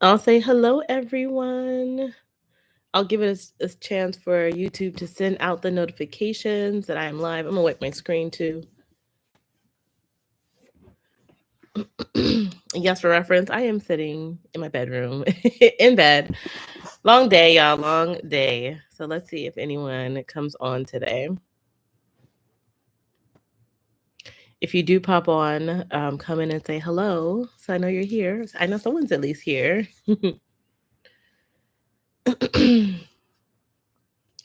I'll say hello, everyone. I'll give it a chance for YouTube to send out the notifications that I am live. I'm gonna wipe my screen too. Yes, for reference, I am sitting in my bedroom in bed. Long day, y'all. Long day. So let's see if anyone comes on today. If you do pop on, come in and say hello, so I know you're here. I know someone's at least here.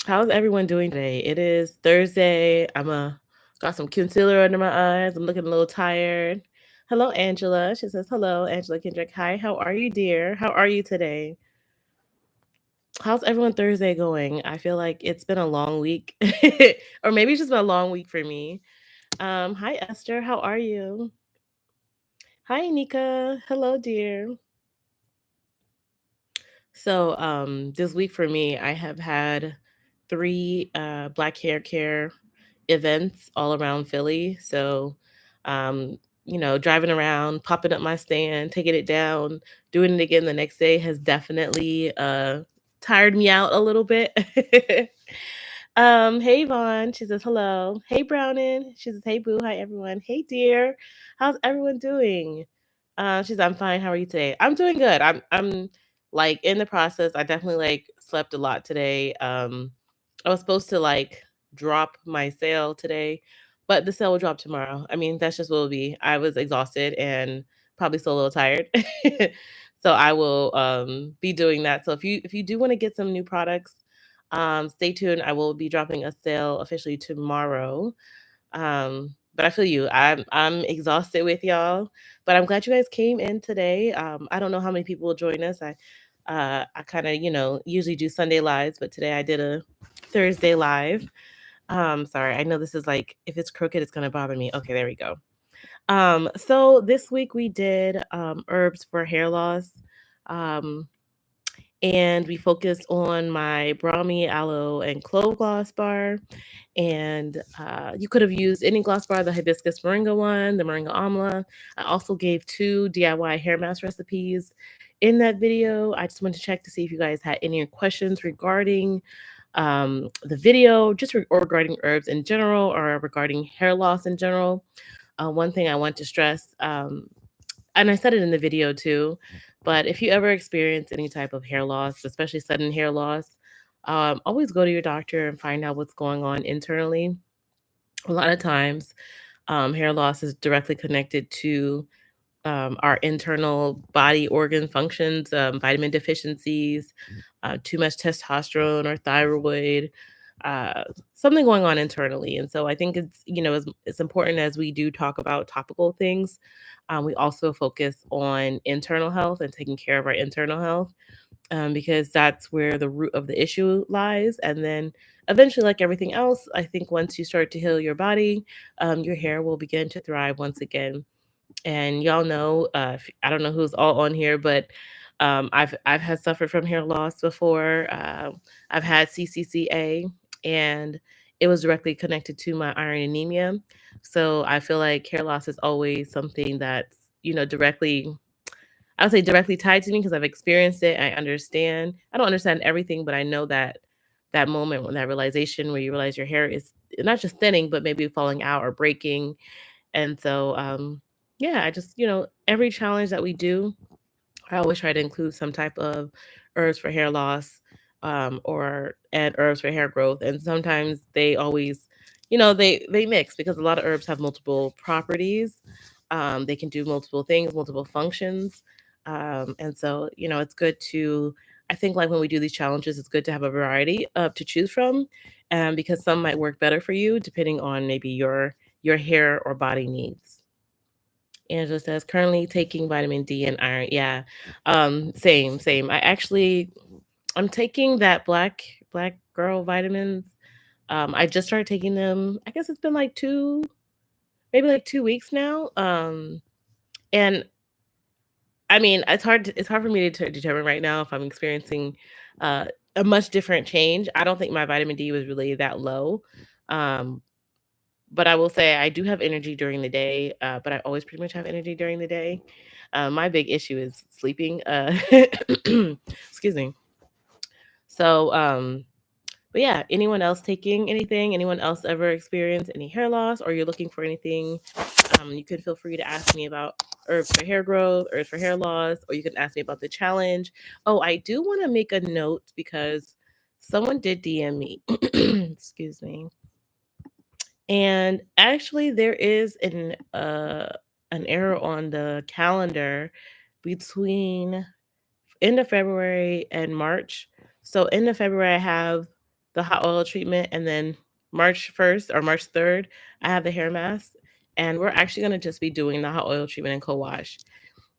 How's everyone doing today? It is Thursday. Got some concealer under my eyes. I'm looking a little tired. Hello, Angela. She says, hello, Angela Kendrick. Hi, how are you, dear? How are you today? How's everyone Thursday going? I feel like it's been a long week. Or maybe it's just been a long week for me. Hi, Esther. How are you? Hi, Nika. Hello, dear. So, this week for me, I have had three black hair care events all around Philly. So, driving around, popping up my stand, taking it down, doing it again the next day has definitely tired me out a little bit. Hey Vaughn, she says hello. Hey Brownin, she says hey boo, hi everyone. Hey dear, how's everyone doing? She says I'm fine. How are you today? I'm doing good. I'm like in the process. I definitely like slept a lot today. I was supposed to like drop my sale today, but the sale will drop tomorrow. I mean, that's just what it'll be. I was exhausted and probably still a little tired. So I will be doing that. So if you do want to get some new products, stay tuned. I will be dropping a sale officially tomorrow. But I feel you. I'm exhausted with y'all, but I'm glad you guys came in today. I don't know how many people will join us. I kind of usually do Sunday lives, but today I did a Thursday live. Sorry, I know this is like if it's crooked, it's gonna bother me. Okay, there we go. So this week we did herbs for hair loss. Um, and we focused on my Brahmi aloe and clove gloss bar. And you could have used any gloss bar, the hibiscus moringa one, the moringa amla. I also gave 2 DIY hair mask recipes in that video. I just wanted to check to see if you guys had any questions regarding the video, just or regarding herbs in general or regarding hair loss in general. One thing I want to stress, and I said it in the video too, but if you ever experience any type of hair loss, especially sudden hair loss, always go to your doctor and find out what's going on internally. A lot of times, hair loss is directly connected to our internal body organ functions, vitamin deficiencies, too much testosterone or thyroid, uh, something going on internally. And so I think it's important as we do talk about topical things. We also focus on internal health and taking care of our internal health because that's where the root of the issue lies. And then eventually, like everything else, I think once you start to heal your body, your hair will begin to thrive once again. And y'all know, I don't know who's all on here, but I've had suffered from hair loss before. I've had CCCA, and it was directly connected to my iron anemia. So I feel like hair loss is always something that's directly. I would say directly tied to me because I've experienced it. I understand. I don't understand everything, but I know that moment when that realization where you realize your hair is not just thinning, but maybe falling out or breaking. And so, yeah, I just, every challenge that we do, I always try to include some type of herbs for hair loss, or add herbs for hair growth. And sometimes they always, they mix because a lot of herbs have multiple properties. They can do multiple things, multiple functions. And so, it's good to, I think like when we do these challenges, it's good to have a variety to choose from, because some might work better for you depending on maybe your hair or body needs. Angela says currently taking vitamin D and iron. Yeah. Same. I'm taking that black girl vitamins. I just started taking them. I guess it's been like maybe like 2 weeks now. And I mean, it's hard for me to determine right now if I'm experiencing uh a much different change. I don't think my vitamin D was really that low. Um, But I will say I do have energy during the day, but I always pretty much have energy during the day. My big issue is sleeping. Excuse me. So, but yeah, anyone else taking anything? Anyone else ever experienced any hair loss, or you're looking for anything? You can feel free to ask me about herbs for hair growth, herbs for hair loss, or you can ask me about the challenge. Oh, I do want to make a note because someone did DM me. Excuse me. And actually, there is an error on the calendar between end of February and March. So end of February, I have the hot oil treatment, and then March 1st or March 3rd, I have the hair mask. And we're actually going to just be doing the hot oil treatment and co-wash.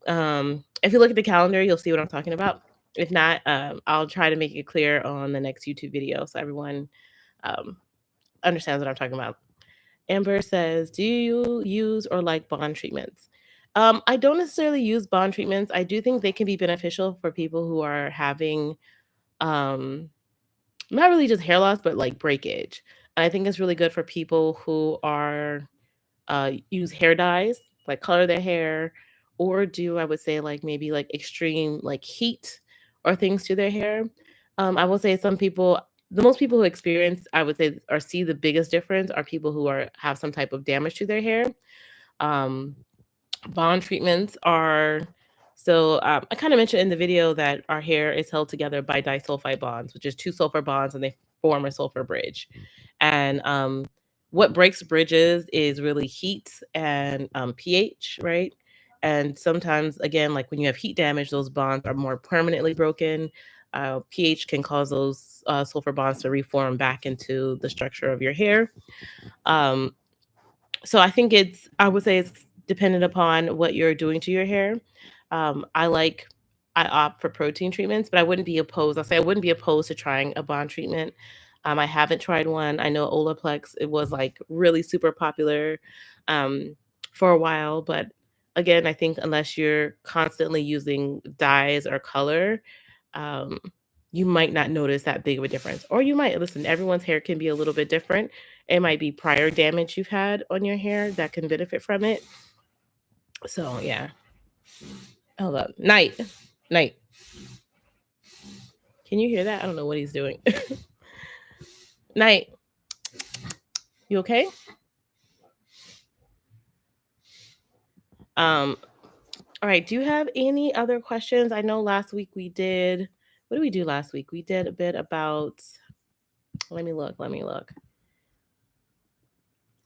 If you look at the calendar, you'll see what I'm talking about. If not, I'll try to make it clear on the next YouTube video so everyone um, understands what I'm talking about. Amber says, "Do you use or like bond treatments?" I don't necessarily use bond treatments. I do think they can be beneficial for people who are having um, not really just hair loss, but like breakage. And I think it's really good for people who are use hair dyes, like color their hair, or do I would say like maybe like extreme like heat or things to their hair. I will say some people, the most people who experience, I would say, or see the biggest difference are people who are have some type of damage to their hair. Um, Bond treatments are I kind of mentioned in the video that our hair is held together by disulfide bonds, which is two sulfur bonds, and they form a sulfur bridge. And what breaks bridges is really heat and pH, right? And sometimes, again, like when you have heat damage, those bonds are more permanently broken. pH can cause those sulfur bonds to reform back into the structure of your hair. Um, so I would say it's dependent upon what you're doing to your hair. I like, I opt for protein treatments, but I wouldn't be opposed. I'll say I wouldn't be opposed to trying a bond treatment. I haven't tried one. I know Olaplex, it was like really super popular um, for a while, but again, I think unless you're constantly using dyes or color, um, you might not notice that big of a difference. Or you might, listen, everyone's hair can be a little bit different. It might be prior damage you've had on your hair that can benefit from it. So yeah. Hold up. Night. Night. Can you hear that? I don't know what he's doing. Night. You okay? Um, all right. Do you have any other questions? I know last week we did, what did we do last week? We did a bit about, let me look.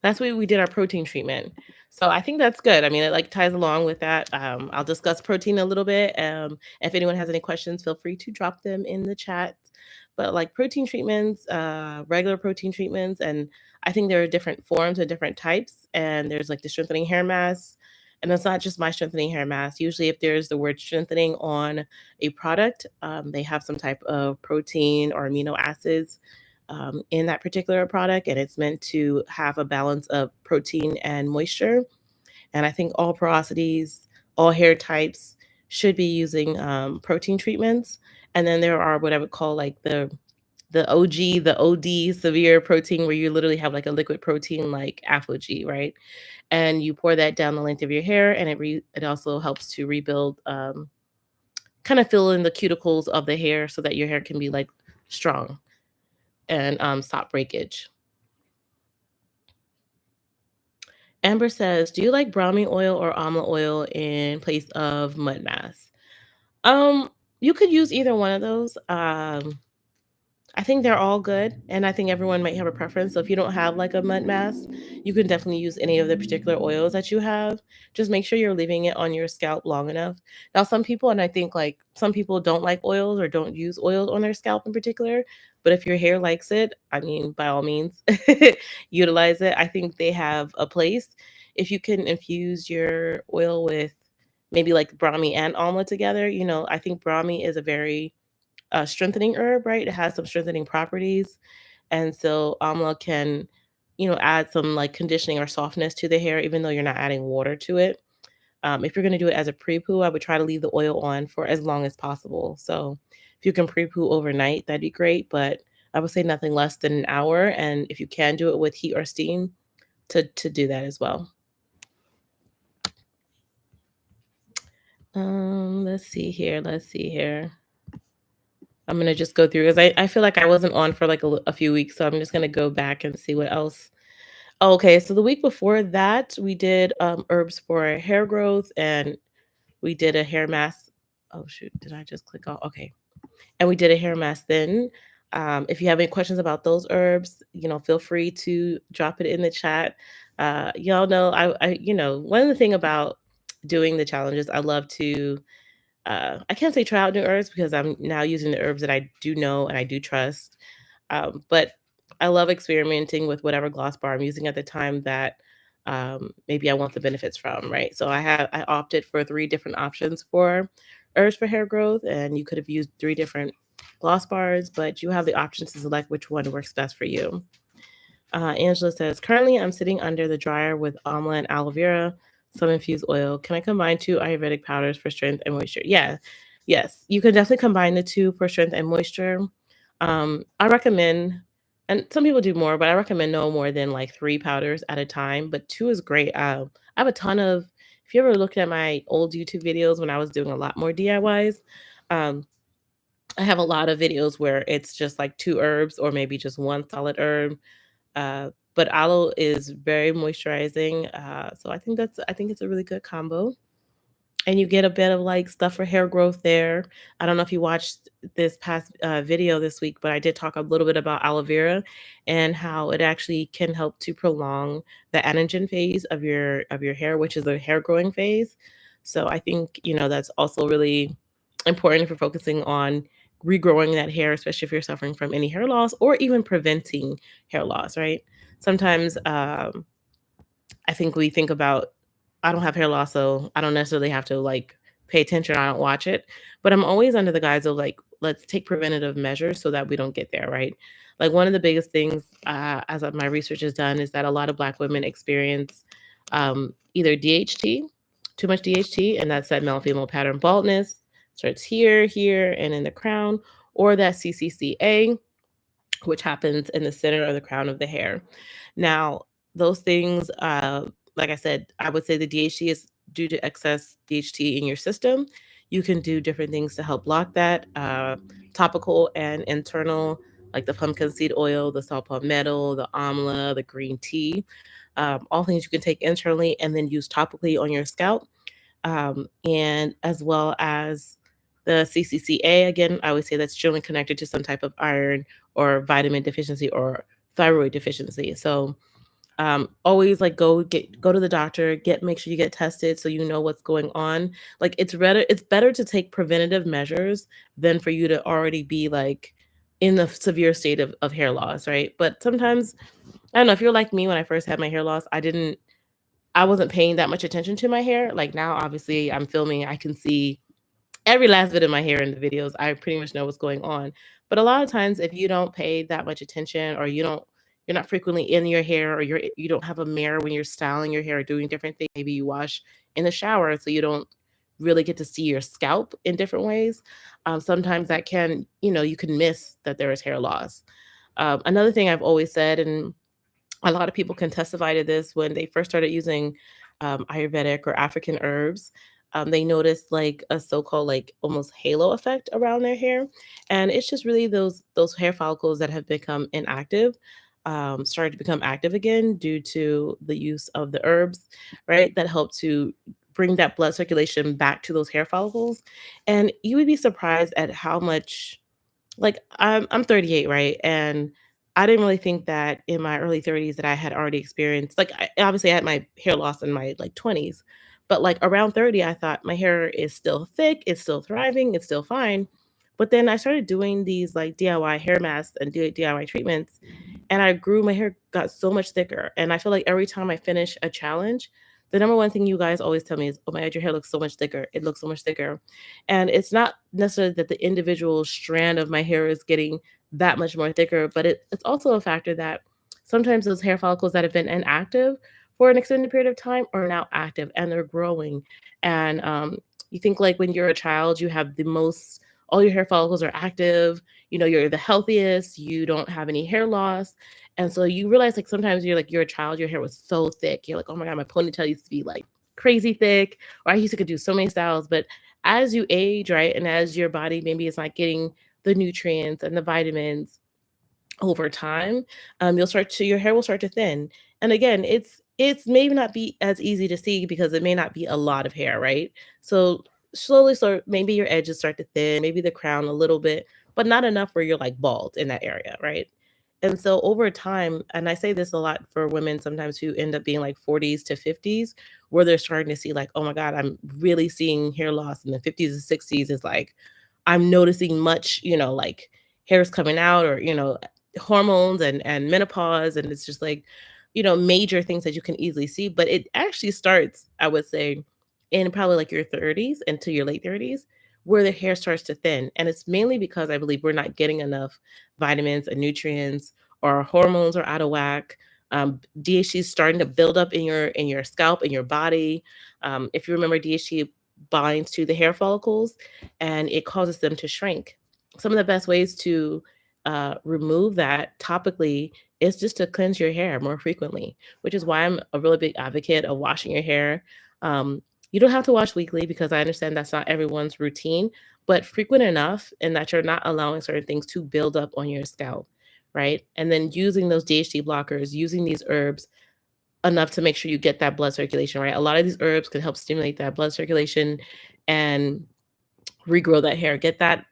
That's why we did our protein treatment. So I think that's good. I mean, it like ties along with that. I'll discuss protein a little bit. If anyone has any questions, feel free to drop them in the chat. But like protein treatments, regular protein treatments, and I think there are different forms and different types. And there's like the strengthening hair mask. And it's not just my strengthening hair mask. Usually, if there's the word strengthening on a product, they have some type of protein or amino acids in that particular product, and it's meant to have a balance of protein and moisture. And I think all porosities, all hair types should be using protein treatments. And then there are what I would call like the OG, the OD severe protein, where you literally have like a liquid protein like Aflo-G, right? And you pour that down the length of your hair, and it also helps to rebuild, kind of fill in the cuticles of the hair so that your hair can be like strong and stop breakage. Amber says, "Do you like brahmi oil or amla oil in place of mud mask?" You could use either one of those. I think they're all good, and I think everyone might have a preference. So if you don't have like a mud mask, you can definitely use any of the particular oils that you have. Just make sure you're leaving it on your scalp long enough. Now, some people, and I think like some people don't like oils or don't use oils on their scalp in particular. But if your hair likes it, I mean, by all means, utilize it. I think they have a place. If you can infuse your oil with maybe like brahmi and almond together, I think brahmi is a very strengthening herb, right? It has some strengthening properties. And so amla can, add some like conditioning or softness to the hair, even though you're not adding water to it. If you're going to do it as a pre-poo, I would try to leave the oil on for as long as possible. So if you can pre-poo overnight, that'd be great. But I would say nothing less than an hour. And if you can do it with heat or steam, to do that as well. Let's see here. Let's see here. I'm gonna just go through because I feel like I wasn't on for like a few weeks, so I'm just gonna go back and see what else. Oh, okay, so the week before that, we did herbs for hair growth, and we did a hair mask. Oh shoot, did I just click off? Okay, and we did a hair mask then. If you have any questions about those herbs, feel free to drop it in the chat. Y'all know one of the thing about doing the challenges, I love to I can't say try out new herbs because I'm now using the herbs that I do know and I do trust. But I love experimenting with whatever gloss bar I'm using at the time that maybe I want the benefits from, right? So I opted for 3 different options for herbs for hair growth, and you could have used 3 different gloss bars, but you have the option to select which one works best for you. Angela says, currently I'm sitting under the dryer with amla and aloe vera, some infused oil. Can I combine 2 Ayurvedic powders for strength and moisture? Yeah, yes, you can definitely combine the two for strength and moisture. I recommend, and some people do more, but I recommend no more than like 3 powders at a time. But two is great. I have a ton of. If you ever looked at my old YouTube videos when I was doing a lot more DIYs, um, I have a lot of videos where it's just like 2 herbs or maybe just one solid herb. But aloe is very moisturizing. So I think it's a really good combo. And you get a bit of like stuff for hair growth there. I don't know if you watched this past video this week, but I did talk a little bit about aloe vera and how it actually can help to prolong the anagen phase of your hair, which is the hair growing phase. So I think that's also really important if you're focusing on regrowing that hair, especially if you're suffering from any hair loss or even preventing hair loss. Right? Sometimes I think we think about I don't have hair loss, so I don't necessarily have to like pay attention. I don't watch it, but I'm always under the guise of like, let's take preventative measures so that we don't get there, right? Like one of the biggest things, my research has done, is that a lot of Black women experience either DHT, too much DHT, and that's that male female pattern baldness, starts here, and in the crown, or that CCCA, which happens in the center of the crown of the hair. Now, those things, like I said, I would say the DHT is due to excess DHT in your system. You can do different things to help block that, topical and internal, like the pumpkin seed oil, the saw palmetto, the amla, the green tea, all things you can take internally and then use topically on your scalp, and as well as the CCCA. Again, I would say that's generally connected to some type of iron or vitamin deficiency or thyroid deficiency. So always like go to the doctor, make sure you get tested so you know what's going on. Like it's better to take preventative measures than for you to already be like in the severe state of hair loss, right? But sometimes I don't know if you're like me. When I first had my hair loss, I wasn't paying that much attention to my hair. Like now, obviously, I'm filming, I can see every last bit of my hair in the videos. I pretty much know what's going on. But a lot of times, if you don't pay that much attention, or you're not frequently in your hair, or you don't have a mirror when you're styling your hair or doing different things. Maybe you wash in the shower, so you don't really get to see your scalp in different ways. Sometimes that can, you can miss that there is hair loss. Another thing I've always said, and a lot of people can testify to this, when they first started using Ayurvedic or African herbs, they noticed like a so-called like almost halo effect around their hair, and it's just really those hair follicles that have become inactive started to become active again due to the use of the herbs, right? That help to bring that blood circulation back to those hair follicles, and you would be surprised at how much like I'm 38, right? And I didn't really think that in my early 30s that I had already experienced like obviously I had my hair loss in my like 20s, but like around 30 I thought my hair is still thick, it's still thriving, it's still fine. But then I started doing these like DIY hair masks and DIY treatments, and my hair got so much thicker. And I feel like every time I finish a challenge, the number one thing you guys always tell me is, "Oh my god, your hair looks so much thicker. It looks so much thicker." And it's not necessarily that the individual strand of my hair is getting that much more thicker, but it's also a factor that sometimes those hair follicles that have been inactive for an extended period of time are now active and they're growing. And you think like when you're a child, you have the most all your hair follicles are active, you're the healthiest, you don't have any hair loss. And so you realize like sometimes you're a child, your hair was so thick. You're like, oh my God, my ponytail used to be like crazy thick, or I used to could do so many styles. But as you age, right, and as your body maybe is not getting the nutrients and the vitamins over time, your hair will start to thin. And again, it's maybe not be as easy to see because it may not be a lot of hair, right? So slowly, maybe your edges start to thin, maybe the crown a little bit, but not enough where you're like bald in that area, right? And so over time, and I say this a lot for women sometimes who end up being like 40s to 50s, where they're starting to see like, oh my God, I'm really seeing hair loss in the 50s and 60s, is like I'm noticing much, like hair's coming out, or hormones and menopause, and it's just like major things that you can easily see. But it actually starts, I would say, in probably like your 30s into your late 30s, where the hair starts to thin. And it's mainly because I believe we're not getting enough vitamins and nutrients, or our hormones are out of whack. DHT is starting to build up in your scalp, in your body. If you remember, DHT binds to the hair follicles and it causes them to shrink. Some of the best ways to remove that topically is just to cleanse your hair more frequently, which is why I'm a really big advocate of washing your hair. Um, you don't have to wash weekly because I understand that's not everyone's routine, but frequent enough and that you're not allowing certain things to build up on your scalp, right? And then using those DHT blockers, using these herbs enough to make sure you get that blood circulation, right? A lot of these herbs can help stimulate that blood circulation and regrow that hair, get that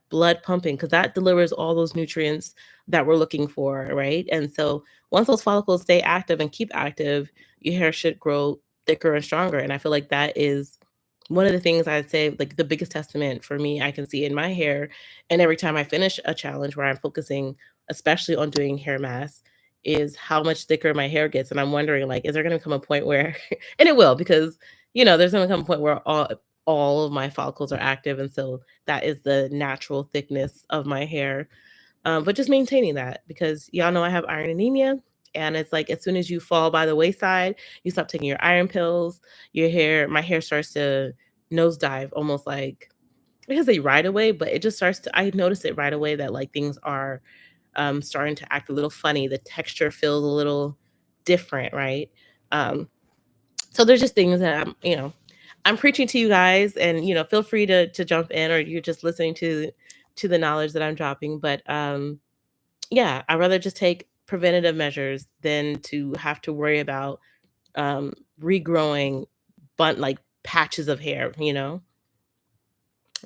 blood pumping, because that delivers all those nutrients that we're looking for, right? And so once those follicles stay active and keep active, your hair should grow thicker and stronger. And I feel like that is one of the things I'd say, like the biggest testament for me, I can see in my hair. And every time I finish a challenge where I'm focusing, especially on doing hair masks, is how much thicker my hair gets. And I'm wondering, like, is there going to come a point where, and it will, because, there's going to come a point where all of my follicles are active. And so that is the natural thickness of my hair. But just maintaining that, because y'all know I have iron anemia. And it's like as soon as you fall by the wayside, you stop taking your iron pills, my hair starts to nosedive, almost like, I can say right away, but it just starts to, I notice it right away that like things are starting to act a little funny. The texture feels a little different, right? Um, so there's just things that I'm preaching to you guys, and feel free to jump in, or you're just listening to the knowledge that I'm dropping. But yeah, I'd rather just take preventative measures than to have to worry about um regrowing like patches of hair.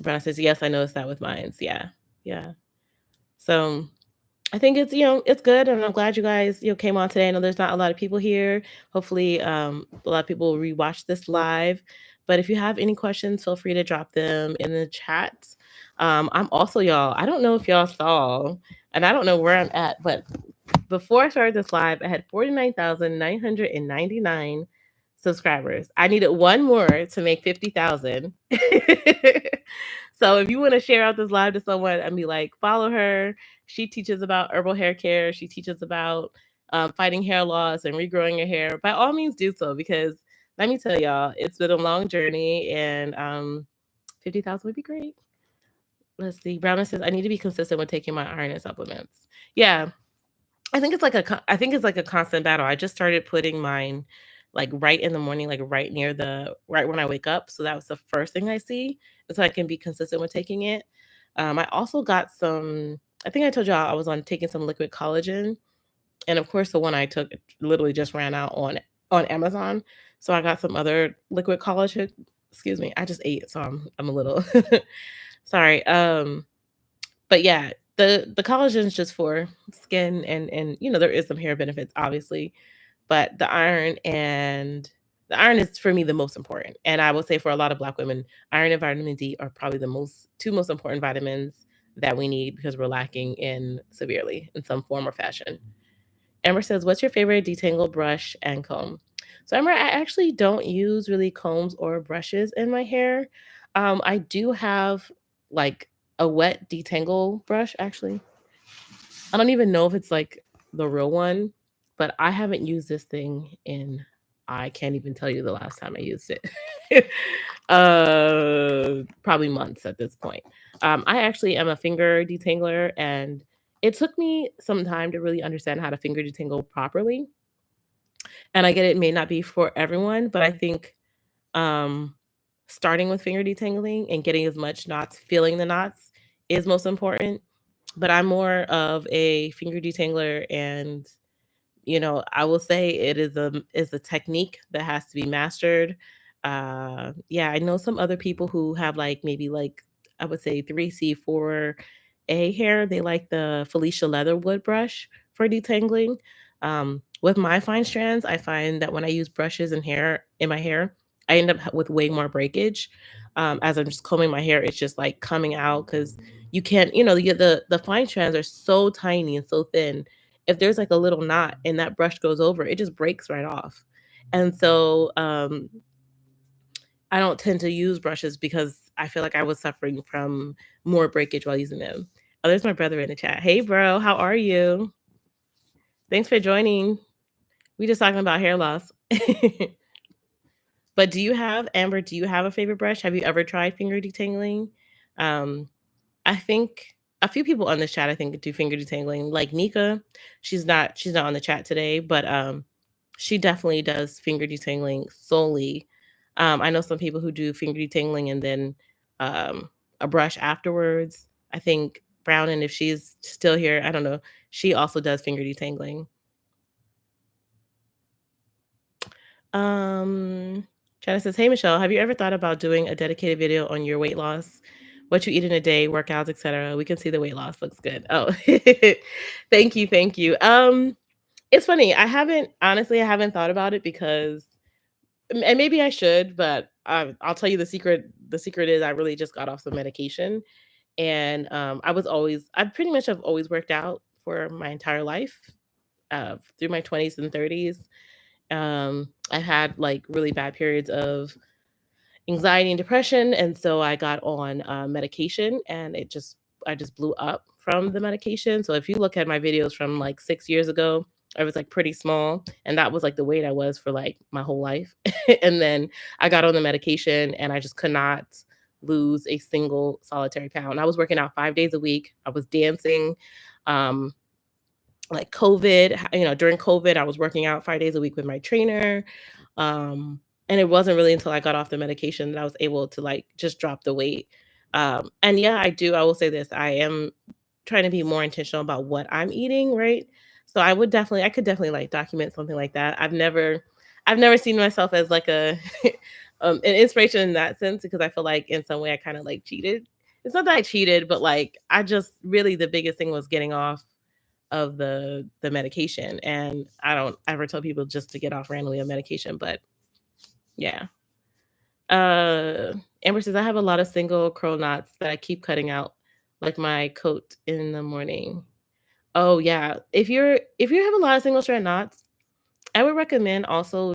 Brown says, yes, I noticed that with mine. Yeah. Yeah. So I think it's good, and I'm glad you guys came on today. I know there's not a lot of people here. Hopefully, a lot of people will rewatch this live. But if you have any questions, feel free to drop them in the chat. I'm also, y'all. I don't know if y'all saw, and I don't know where I'm at, but before I started this live, I had 49,999 subscribers. I needed one more to make 50,000. So if you want to share out this live to someone and be like, follow her. She teaches about herbal hair care. She teaches about fighting hair loss and regrowing your hair. By all means, do so, because let me tell y'all, it's been a long journey, and 50,000 would be great. Let's see. Browner says, I need to be consistent with taking my iron and supplements. Yeah. I think it's like a constant battle. I just started putting mine like right in the morning, like right when I wake up. So that was the first thing I see. So I can be consistent with taking it. I also got I think I told y'all I was on taking some liquid collagen. And of course the one I took literally just ran out on Amazon. So I got some other liquid collagen. Excuse me. I just ate, so I'm a little sorry. But yeah, the collagen is just for skin, and there is some hair benefits obviously, but the iron is for me the most important. And I would say for a lot of Black women, iron and vitamin D are probably the two most important vitamins that we need, because we're lacking severely in some form or fashion. Amber says, what's your favorite detangle brush and comb? So Amber, I actually don't use really combs or brushes in my hair. I do have like a wet detangle brush, actually. I don't even know if it's like the real one, but I haven't used this thing I can't even tell you the last time I used it. Probably months at this point. I actually am a finger detangler, and it took me some time to really understand how to finger detangle properly. And I get it may not be for everyone, but I think um, starting with finger detangling and getting as much knots, feeling the knots is most important. But I'm more of a finger detangler, and I will say it is a technique that has to be mastered. Yeah, I know some other people who have like maybe like I would say 3C, 4A hair. They like the Felicia Leatherwood brush for detangling. With my fine strands, I find that when I use brushes and hair in my hair, I end up with way more breakage. As I'm just combing my hair, it's just like coming out because you can't, the fine strands are so tiny and so thin. If there's like a little knot and that brush goes over, it just breaks right off. And so I don't tend to use brushes because I feel like I was suffering from more breakage while using them. Oh, there's my brother in the chat. Hey, bro, how are you? Thanks for joining. We just talking about hair loss. But Amber, do you have a favorite brush? Have you ever tried finger detangling? Um, I think a few people on this chat I think do finger detangling. Like Nika, she's not on the chat today, but she definitely does finger detangling solely. I know some people who do finger detangling and then um a brush afterwards. I think Brown, and if she's still here, I don't know. She also does finger detangling. Um, China says, "Hey Michelle, have you ever thought about doing a dedicated video on your weight loss, what you eat in a day, workouts, etc.? We can see the weight loss looks good." Oh, thank you, thank you. It's funny. I haven't thought about it because, and maybe I should, but I'll tell you the secret. The secret is I really just got off some medication, and I pretty much have always worked out for my entire life, through my 20s and 30s. I had like really bad periods of anxiety and depression, and so I got on medication, and I just blew up from the medication. So if you look at my videos from like 6 years ago, I was like pretty small, and that was like the weight I was for like my whole life. And then I got on the medication, and I just could not lose a single solitary pound. I was working out 5 days a week. I was dancing. Um, like COVID, during COVID, I was working out 5 days a week with my trainer. And it wasn't really until I got off the medication that I was able to like just drop the weight. And yeah, I will say this, I am trying to be more intentional about what I'm eating, right? So I could definitely like document something like that. I've never seen myself as like a an inspiration in that sense because I feel like in some way I kind of like cheated. It's not that I cheated, but like I just really the biggest thing was getting off of the medication, and I don't ever tell people just to get off randomly on medication, but yeah. Uh, Amber says, "I have a lot of single curl knots that I keep cutting out, like my coat in the morning." Oh, yeah. If you have a lot of single strand knots, I would recommend also,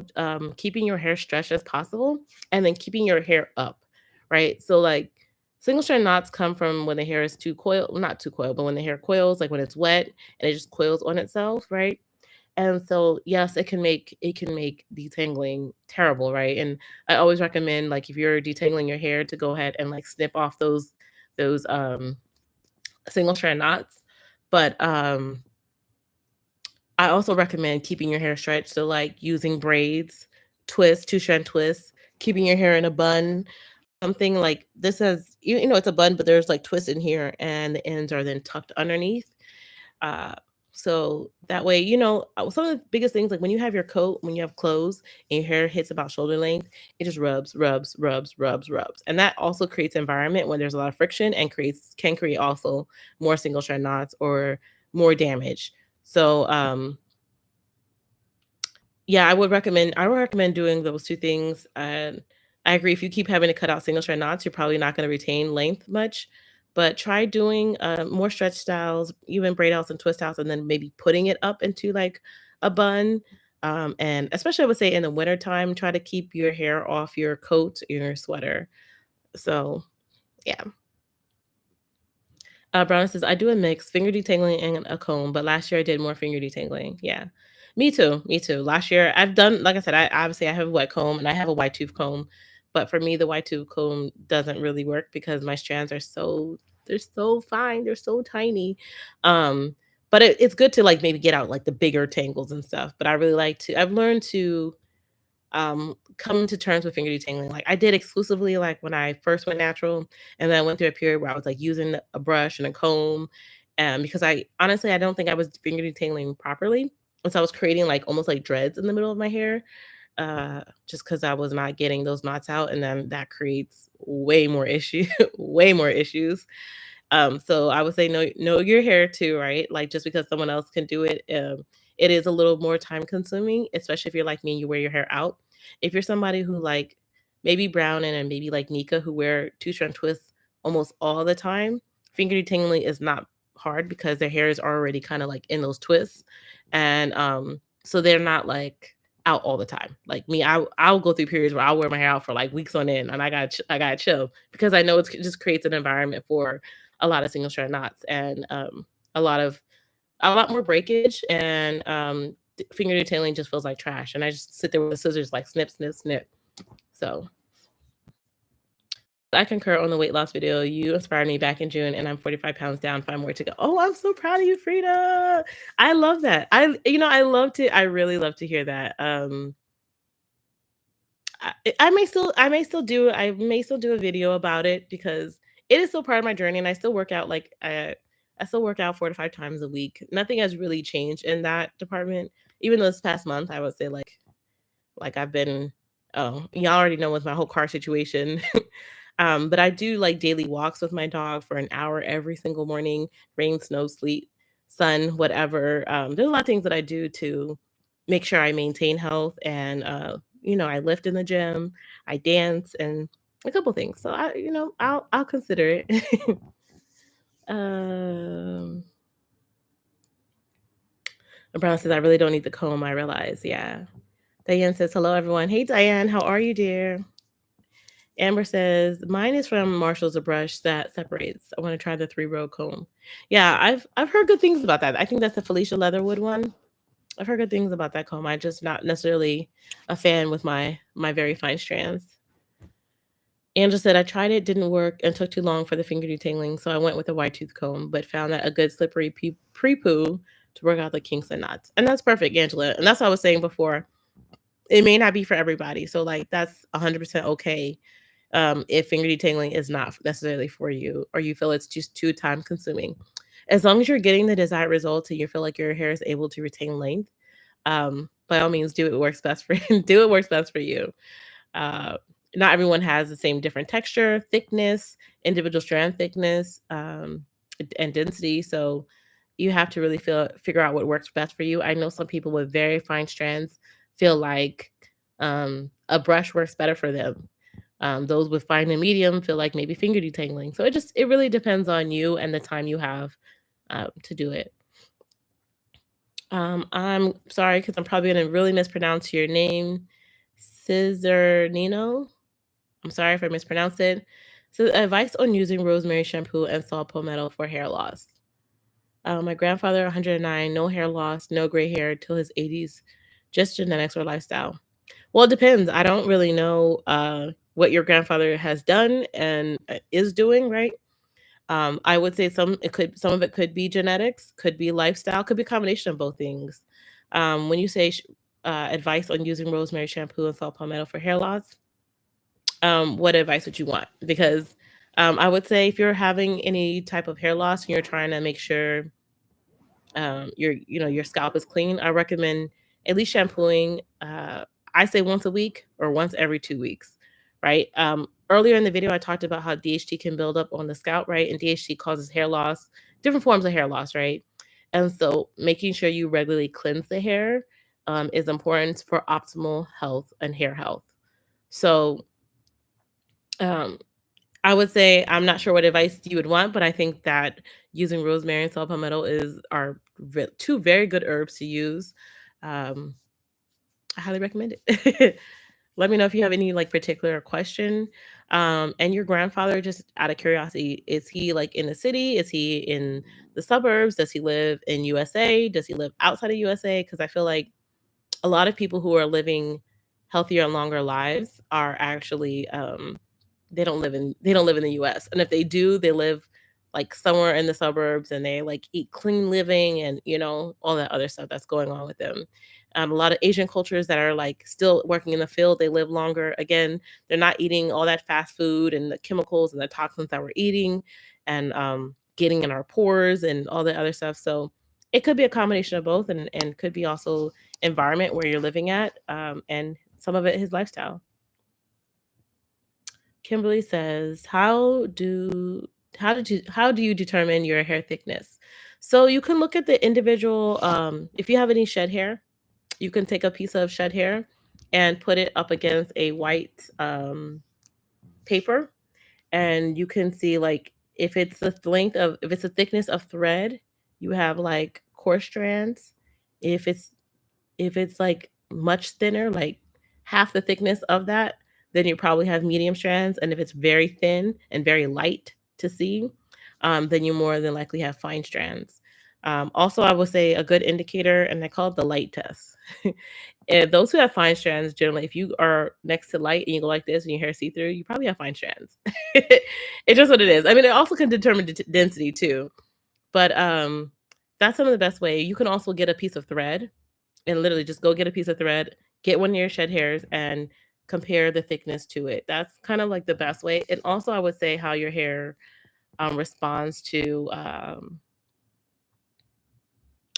keeping your hair stretched as possible and then keeping your hair up, right? So, like, single strand knots come from when the hair is too coiled, well, not too coiled, but when the hair coils, like when it's wet and it just coils on itself, right? And so, yes, it can make detangling terrible, right? And I always recommend, like, if you're detangling your hair to go ahead and like snip off those single strand knots. But I also recommend keeping your hair stretched, so, like, using braids, twists, two-strand twists, keeping your hair in a bun, something like this has it's a bun, but there's, like, twists in here, and the ends are then tucked underneath, uh, so that way, some of the biggest things, like, when you have your coat, when you have clothes, and your hair hits about shoulder length, it just rubs, rubs, rubs, rubs, rubs, and that also creates environment when there's a lot of friction and create also more single strand knots or more damage. So, yeah, I would recommend doing those 2 things, and I agree if you keep having to cut out single strand knots, you're probably not gonna retain length much, but try doing, more stretch styles, even braid outs and twist outs, and then maybe putting it up into, like, a bun, and especially I would say in the wintertime, try to keep your hair off your coat, your sweater. So, yeah. Brown says, "I do a mix, finger detangling and a comb, but last year I did more finger detangling." Yeah. Me too, me too. Last year I've done like I said, I obviously I have a wet comb and I have a wide tooth comb, But for me, the wide tooth comb doesn't really work because my strands are they're so fine, they're so tiny. Um, but it's good to like maybe get out like the bigger tangles and stuff. But I really like to. I've learned to come to terms with finger detangling. Like I did exclusively like when I first went natural, and then I went through a period where I was like using a brush and a comb, because I honestly I don't think I was finger detangling properly, and so I was creating like almost like dreads in the middle of my hair, just because I was not getting those knots out, and then that creates way more issue, way more issues. So I would say know your hair too, right? Like just because someone else can do it, it is a little more time consuming, especially if you're like me and you wear your hair out. If you're somebody who like maybe Brown and maybe like Nika who wear two strand twists almost all the time, finger detangling is not hard because their hair is already kind of like in those twists, and so they're not like out all the time. Like me, I'll go through periods where I'll wear my hair out for like weeks on end, and I gotta chill because I know it just creates an environment for a lot of single strand knots and a lot of a lot more breakage and finger detailing just feels like trash. And I just sit there with the scissors like snip, snip, snip. So I concur on the weight loss video. You inspired me back in June and I'm 45 pounds down, 5 more to go. Oh, I'm so proud of you, Frida. I love that. I really love to hear that. I may still do a video about it because it is still part of my journey and I still work out I still work out 4 to 5 times a week. Nothing has really changed in that department. Even though this past month I would say like I've been oh, y'all already know with my whole car situation. But I do like daily walks with my dog for an hour every single morning, rain, snow, sleet, sun, whatever. There's a lot of things that I do to make sure I maintain health and I lift in the gym, I dance and a couple things. So I'll consider it. um Brown says I really don't need the comb, I realize. Yeah. Diane says, hello everyone. Hey Diane, how are you, dear? Amber says, mine is from Marshall's, a brush that separates. I want to try the 3-row comb. Yeah, I've heard good things about that. I think that's the Felicia Leatherwood one. I've heard good things about that comb. I'm just not necessarily a fan with my very fine strands. Angela said, I tried it, didn't work, and took too long for the finger detangling, so I went with a wide tooth comb, but found that a good slippery pre-poo to work out the kinks and knots. And that's perfect, Angela. And that's what I was saying before. It may not be for everybody. So like that's 100% okay if finger detangling is not necessarily for you or you feel it's just too time consuming. As long as you're getting the desired results and you feel like your hair is able to retain length, by all means, do it works best for do it works best for you. Uh, Not everyone has the same different texture, thickness, individual strand thickness, and density. So you have to really figure out what works best for you. I know some people with very fine strands feel like a brush works better for them. Those with fine and medium feel like maybe finger detangling. So it really depends on you and the time you have to do it. I'm sorry because I'm probably gonna really mispronounce your name, Scissor Nino. I'm sorry if I mispronounced it. So advice on using rosemary shampoo and saw palmetto for hair loss. My grandfather, 109, no hair loss, no gray hair till his 80s, just genetics or lifestyle. Well, it depends. I don't really know what your grandfather has done and is doing, right? I would say some of it could be genetics, could be lifestyle, could be a combination of both things. When you say advice on using rosemary shampoo and saw palmetto for hair loss, what advice would you want? Because I would say if you're having any type of hair loss and you're trying to make sure your scalp is clean, I recommend at least shampooing. I say once a week or once every 2 weeks, right? Earlier in the video, I talked about how DHT can build up on the scalp, right? And DHT causes hair loss, different forms of hair loss, right? And so making sure you regularly cleanse the hair is important for optimal health and hair health. So um, I would say I'm not sure what advice you would want, but I think that using rosemary and saw palmetto two very good herbs to use. Um, I highly recommend it. Let me know if you have any like particular question. And your grandfather, just out of curiosity, is he like in the city? Is he in the suburbs? Does he live in USA? Does he live outside of USA? Because I feel like a lot of people who are living healthier and longer lives are actually they don't live in the US. And if they do, they live like somewhere in the suburbs and they like eat clean living and all that other stuff that's going on with them. A lot of Asian cultures that are like still working in the field, they live longer. Again, they're not eating all that fast food and the chemicals and the toxins that we're eating and getting in our pores and all the other stuff. So it could be a combination of both and could be also environment where you're living at, and some of it is lifestyle. Kimberly says, how do you determine your hair thickness? So you can look at the individual. If you have any shed hair, you can take a piece of shed hair and put it up against a white paper, and you can see like if it's the thickness of thread, you have like coarse strands. If it's like much thinner, like half the thickness of that, then you probably have medium strands. And if it's very thin and very light to see, then you more than likely have fine strands. Also, I would say a good indicator, and I call it the light test. And those who have fine strands, generally, if you are next to light and you go like this and your hair see through, you probably have fine strands. It's just what it is. I mean, it also can determine density too, but that's some of the best way. You can also get a piece of thread and literally just go get a piece of thread, get one of your shed hairs, and compare the thickness to it. That's kind of like the best way. And also, I would say how your hair responds to,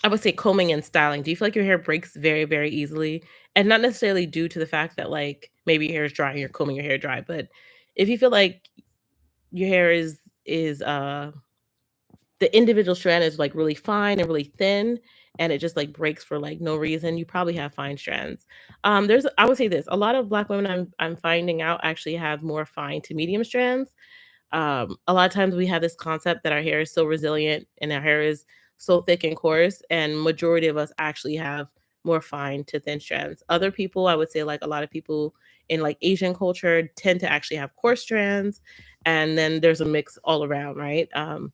I would say, combing and styling. Do you feel like your hair breaks very, very easily? And not necessarily due to the fact that, like, maybe your hair is dry and you're combing your hair dry, but if you feel like your hair is the individual strand is like really fine and really thin and it just like breaks for like no reason, you probably have fine strands. There's I would say this, a lot of black women I'm finding out actually have more fine to medium strands. A lot of times we have this concept that our hair is so resilient and our hair is so thick and coarse, and majority of us actually have more fine to thin strands. Other people, I would say, like a lot of people in like Asian culture, tend to actually have coarse strands, and then there's a mix all around, right? And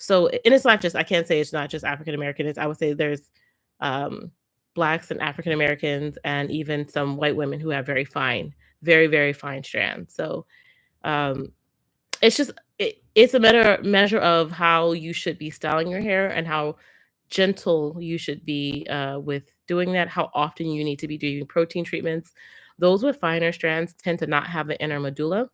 it's not just, I can't say it's not just African Americans. I would say there's um, blacks and African Americans, and even some white women who have very fine, very very fine strands. So um, it's just it's a measure of how you should be styling your hair and how gentle you should be with doing that, how often you need to be doing protein treatments. Those with finer strands tend to not have the inner medulla.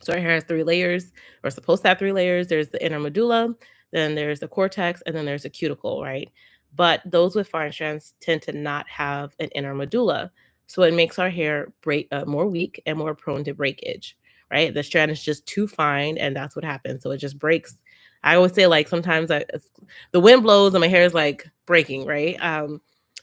So our hair has three layers, or supposed to have three layers. There's the inner medulla, then there's the cortex, and then there's a cuticle, right? But those with fine strands tend to not have an inner medulla. So it makes our hair break more weak and more prone to breakage, right? The strand is just too fine, and that's what happens. So it just breaks. I always say, like, sometimes the wind blows and my hair is like breaking, right?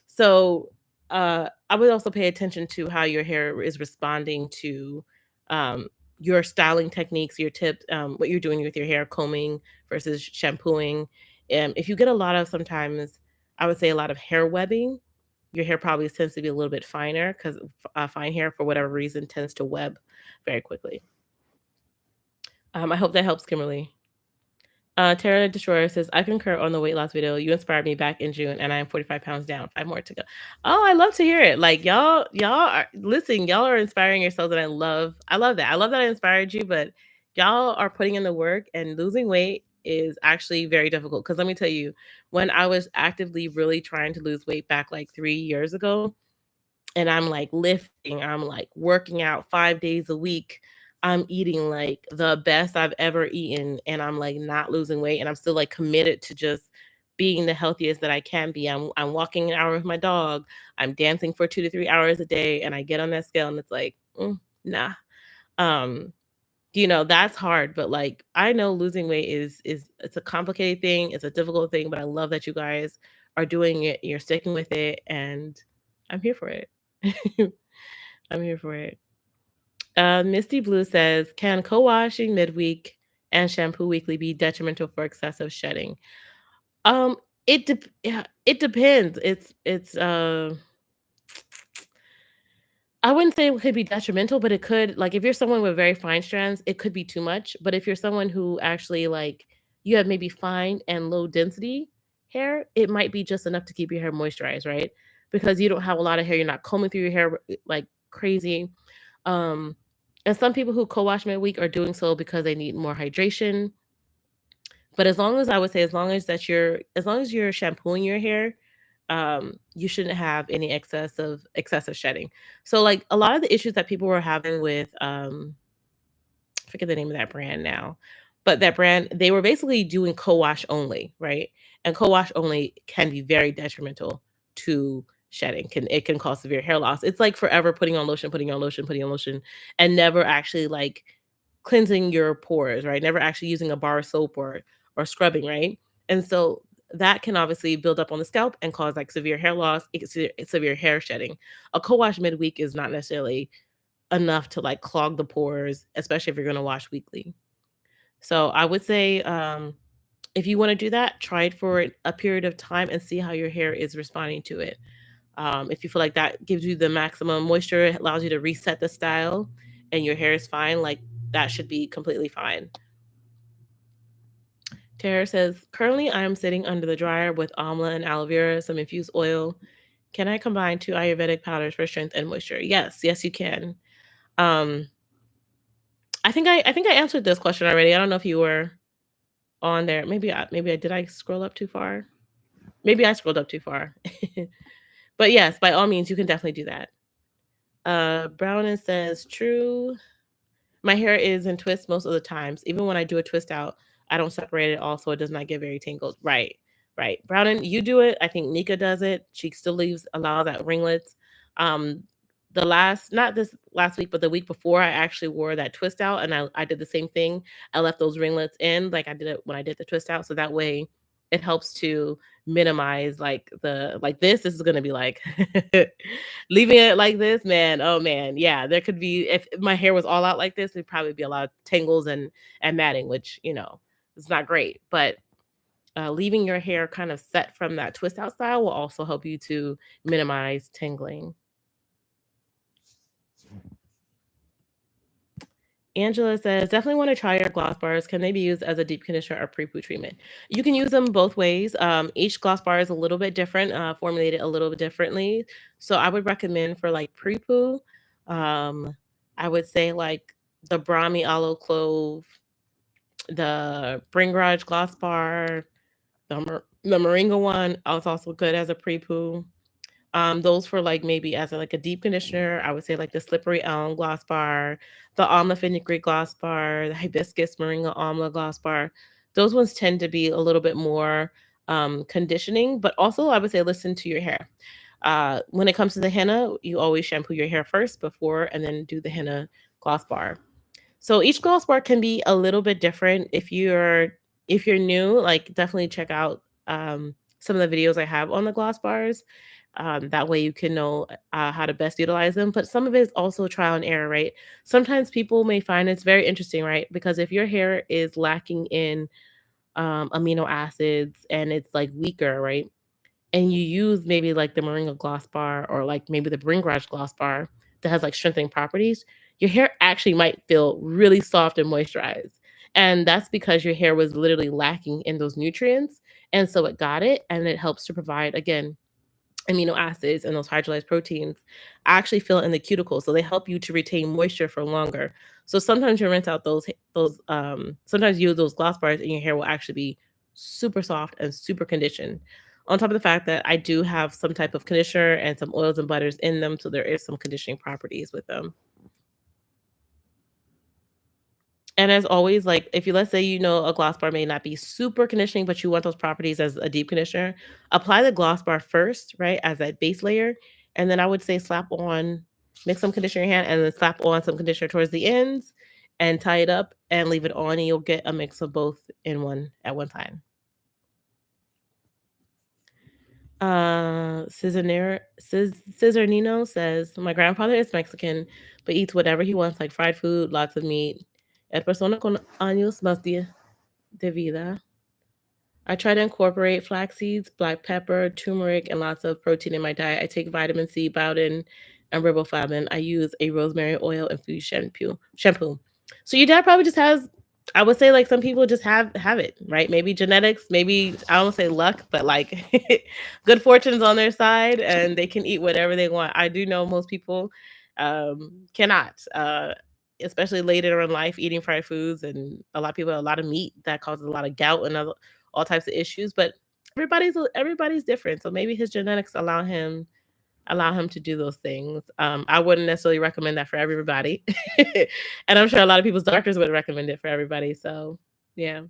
So I would also pay attention to how your hair is responding to um, your styling techniques, your tips, what you're doing with your hair, combing versus shampooing. If you get a lot of, sometimes I would say a lot of hair webbing, your hair probably tends to be a little bit finer because fine hair, for whatever reason, tends to web very quickly. I hope that helps, Kimberly. Tara Destroyer says, I concur on the weight loss video. You inspired me back in June, and I am 45 pounds down. 5 more to go. Oh, I love to hear it. Like, y'all are listen, y'all are inspiring yourselves, and I love that. I love that I inspired you, but y'all are putting in the work, and losing weight is actually very difficult. Because let me tell you, when I was actively really trying to lose weight back like 3 years ago, and I'm like lifting, I'm like working out 5 days a week. I'm eating like the best I've ever eaten, and I'm like not losing weight, and I'm still like committed to just being the healthiest that I can be. I'm walking an hour with my dog. I'm dancing for 2 to 3 hours a day, and I get on that scale, and it's like, nah. Um, that's hard, but like I know losing weight is it's a complicated thing, it's a difficult thing, but I love that you guys are doing it, you're sticking with it, and I'm here for it. I'm here for it. Misty Blue says, can co-washing midweek and shampoo weekly be detrimental for excessive shedding? Um, yeah, it depends. It's I wouldn't say it could be detrimental, but it could, like, if you're someone with very fine strands, it could be too much. But if you're someone who actually, like, you have maybe fine and low density hair, it might be just enough to keep your hair moisturized, right? Because you don't have a lot of hair, you're not combing through your hair like crazy. Um, and some people who co-wash midweek are doing so because they need more hydration. But as long as I would say, as long as you're shampooing your hair, you shouldn't have any excessive shedding. So like a lot of the issues that people were having with I forget the name of that brand now, but that brand, they were basically doing co-wash only, right? And co-wash only can be very detrimental to shedding. It can cause severe hair loss. It's like forever putting on lotion, putting on lotion, putting on lotion, and never actually like cleansing your pores, right? Never actually using a bar of soap or scrubbing, right? And so that can obviously build up on the scalp and cause like severe hair loss, severe hair shedding. A co-wash midweek is not necessarily enough to like clog the pores, especially if you're going to wash weekly. So I would say if you want to do that, try it for a period of time and see how your hair is responding to it. If you feel like that gives you the maximum moisture, it allows you to reset the style, and your hair is fine, like that should be completely fine. Tara says, currently I'm sitting under the dryer with amla and aloe vera, some infused oil. Can I combine two Ayurvedic powders for strength and moisture? Yes, yes, you can. Um, I think I answered this question already. I don't know if you were on there. Maybe I did I scroll up too far? Maybe I scrolled up too far. But yes, by all means, you can definitely do that. Brownin says, true. My hair is in twists most of the times. Even when I do a twist out, I don't separate it all so it does not get very tangled. Right. Right. Brownin, you do it. I think Nika does it. She still leaves a lot of that ringlets. Um the last not this last week, but the week before, I actually wore that twist out and I did the same thing. I left those ringlets in like I did it when I did the twist out. So that way it helps to minimize like the like this is gonna be like leaving it like this, man. Oh man, yeah. There could be if my hair was all out like this, there'd probably be a lot of tangles and matting, which it's not great. But leaving your hair kind of set from that twist out style will also help you to minimize tangling. Angela says, definitely want to try your gloss bars. Can they be used as a deep conditioner or pre-poo treatment? You can use them both ways. Each gloss bar is a little bit different, formulated a little bit differently. So I would recommend for like pre-poo, I would say like the Brahmi Aloe Clove, the Bring Garage Gloss Bar, the Moringa one is also good as a pre-poo. Those for like maybe as like a deep conditioner, I would say like the Slippery Elm Gloss Bar, the Almond Fenugreek Gloss Bar, the Hibiscus Moringa Amla Gloss Bar. Those ones tend to be a little bit more conditioning, but also I would say listen to your hair. When it comes to the henna, you always shampoo your hair first before and then do the henna gloss bar. So each gloss bar can be a little bit different. If you're new, like definitely check out some of the videos I have on the gloss bars. That way you can know how to best utilize them. But some of it is also trial and error, right? Sometimes people may find it's very interesting, right? Because if your hair is lacking in amino acids and it's like weaker, right? And you use maybe like the Moringa Gloss Bar or like maybe the Bring Garage Gloss Bar that has like strengthening properties, your hair actually might feel really soft and moisturized. And that's because your hair was literally lacking in those nutrients. And so it got it and it helps to provide, again, amino acids and those hydrolyzed proteins actually fill in the cuticle, so they help you to retain moisture for longer. So sometimes you rinse out sometimes you use those gloss bars and your hair will actually be super soft and super conditioned. On top of the fact that I do have some type of conditioner and some oils and butters in them, so there is some conditioning properties with them. And as always, like if you let's say a gloss bar may not be super conditioning, but you want those properties as a deep conditioner, apply the gloss bar first, right, as that base layer. And then I would say mix some conditioner in your hand and then slap on some conditioner towards the ends and tie it up and leave it on, and you'll get a mix of both in one at one time. Scissor Nino says, my grandfather is Mexican, but eats whatever he wants, like fried food, lots of meat. El persona con años más de vida. I try to incorporate flax seeds, black pepper, turmeric, and lots of protein in my diet. I take vitamin C, biotin, and riboflavin. I use a rosemary oil infused shampoo. So your dad probably just has, I would say, like some people just have it, right? Maybe genetics, maybe I don't say luck, but like good fortunes on their side, and they can eat whatever they want. I do know most people Cannot. Especially later in life, eating fried foods, and a lot of people, a lot of meat that causes a lot of gout and all types of issues. But everybody's different, so maybe his genetics allow him to do those things. I wouldn't necessarily recommend that for everybody, and I'm sure a lot of people's doctors would recommend it for everybody. So yeah.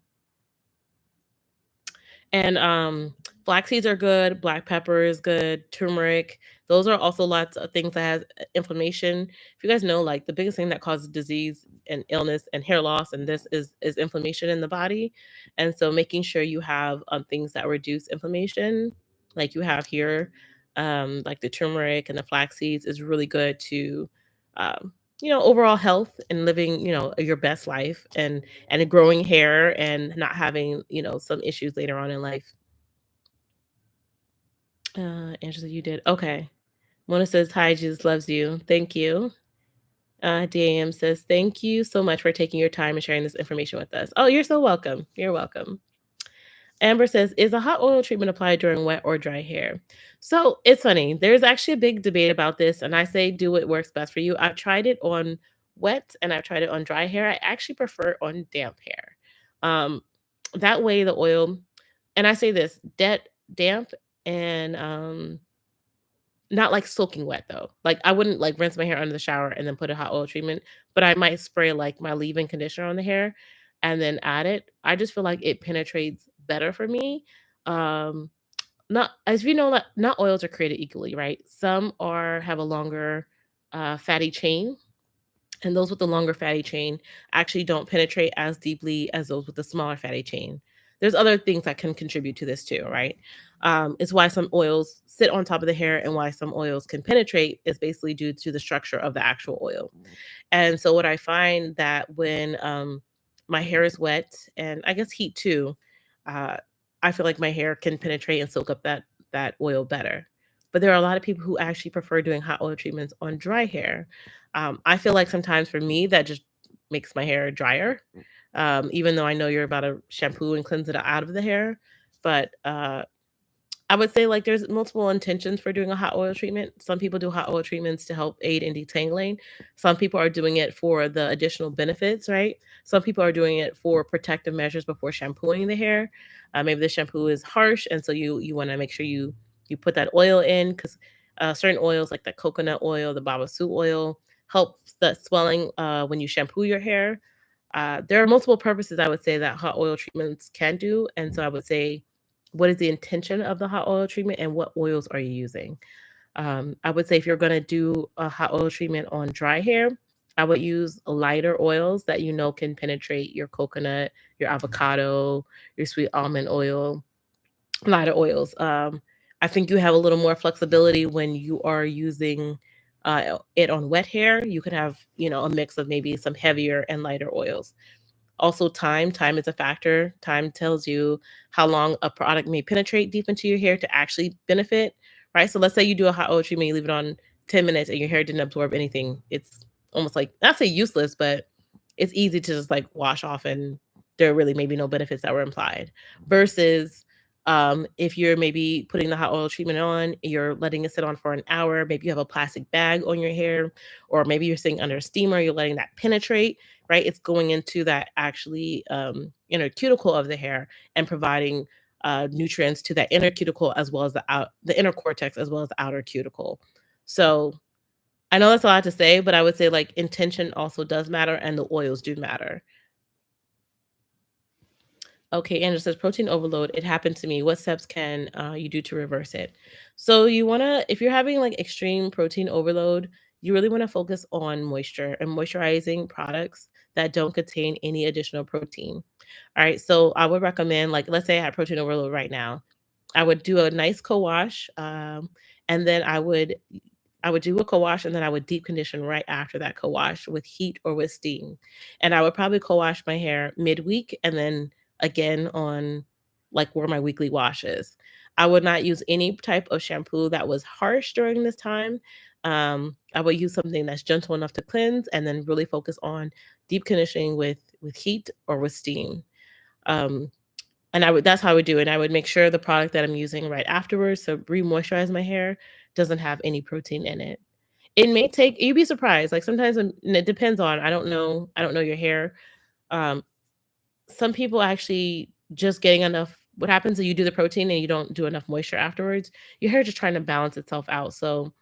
And flax seeds are good, black pepper is good, turmeric. Those are also lots of things that has inflammation. If you guys know, like the biggest thing that causes disease and illness and hair loss and this is inflammation in the body. And so making sure you have things that reduce inflammation, like you have here, like the turmeric and the flax seeds is really good to overall health and living, your best life and growing hair and not having, some issues later on in life. Angela, you did. Okay. Mona says, hi, Jesus loves you. Thank you. DAM says, thank you so much for taking your time and sharing this information with us. Oh, you're so welcome. You're welcome. Amber says, is a hot oil treatment applied during wet or dry hair? So it's funny. There's actually a big debate about this, and I say do what works best for you. I've tried it on wet and I've tried it on dry hair. I actually prefer it on damp hair. Um, that way the oil, and I say this, damp and not like soaking wet though. Like I wouldn't like rinse my hair under the shower and then put a hot oil treatment, but I might spray like my leave-in conditioner on the hair and then add it. I just feel like it penetrates better for me. Um not as we know, not oils are created equally, right? Some are have a longer fatty chain, and those with the longer fatty chain actually don't penetrate as deeply as those with the smaller fatty chain. There's other things that can contribute to this too, right? It's why some oils sit on top of the hair and why some oils can penetrate is basically due to the structure of the actual oil. And so what I find that when my hair is wet and I guess heat too, uh, I feel like my hair can penetrate and soak up that oil better. But there are a lot of people who actually prefer doing hot oil treatments on dry hair. I feel like sometimes for me that just makes my hair drier. Even though I know you're about to shampoo and cleanse it out of the hair, but I would say like there's multiple intentions for doing a hot oil treatment. Some people do hot oil treatments to help aid in detangling. Some people are doing it for the additional benefits, right? Some people are doing it for protective measures before shampooing the hair. Maybe the shampoo is harsh, and so you want to make sure you put that oil in because certain oils like the coconut oil, the babasu oil, helps the swelling when you shampoo your hair. There are multiple purposes I would say that hot oil treatments can do, and so I would say what is the intention of the hot oil treatment and what oils are you using? I would say if you're going to do a hot oil treatment on dry hair, I would use lighter oils that you know can penetrate your coconut, your avocado, your sweet almond oil, lighter oils. I think you have a little more flexibility when you are using it on wet hair. You could have, a mix of maybe some heavier and lighter oils. Also, time is a factor. Time tells you how long a product may penetrate deep into your hair to actually benefit, right? So let's say you do a hot oil treatment, you leave it on 10 minutes and your hair didn't absorb anything. It's almost like, not say useless, but it's easy to just like wash off and there are really maybe no benefits that were implied. Versus if you're maybe putting the hot oil treatment on, you're letting it sit on for an hour, maybe you have a plastic bag on your hair, or maybe you're sitting under a steamer, you're letting that penetrate, right? It's going into that actually inner cuticle of the hair and providing nutrients to that inner cuticle as well as the inner cortex as well as the outer cuticle. So I know that's a lot to say, but I would say like intention also does matter and the oils do matter. Okay, Andrew says protein overload. It happened to me. What steps can you do to reverse it? So you want to, if you're having like extreme protein overload, you really want to focus on moisture and moisturizing products that don't contain any additional protein. All right, so I would recommend like let's say I have protein overload right now. I would do a nice co-wash, and then I would do a co-wash and then I would deep condition right after that co-wash with heat or with steam. And I would probably co-wash my hair midweek and then again on like where my weekly wash is. I would not use any type of shampoo that was harsh during this time. I would use something that's gentle enough to cleanse and then really focus on deep conditioning with heat or with steam. Um, and that's how I would do it. I would make sure the product that I'm using right afterwards, so re-moisturize my hair, doesn't have any protein in it. It may take you'd be surprised, like, sometimes and it depends on I don't know your hair. Um, some people actually just getting enough what happens is you do the protein and you don't do enough moisture afterwards, your hair just trying to balance itself out, so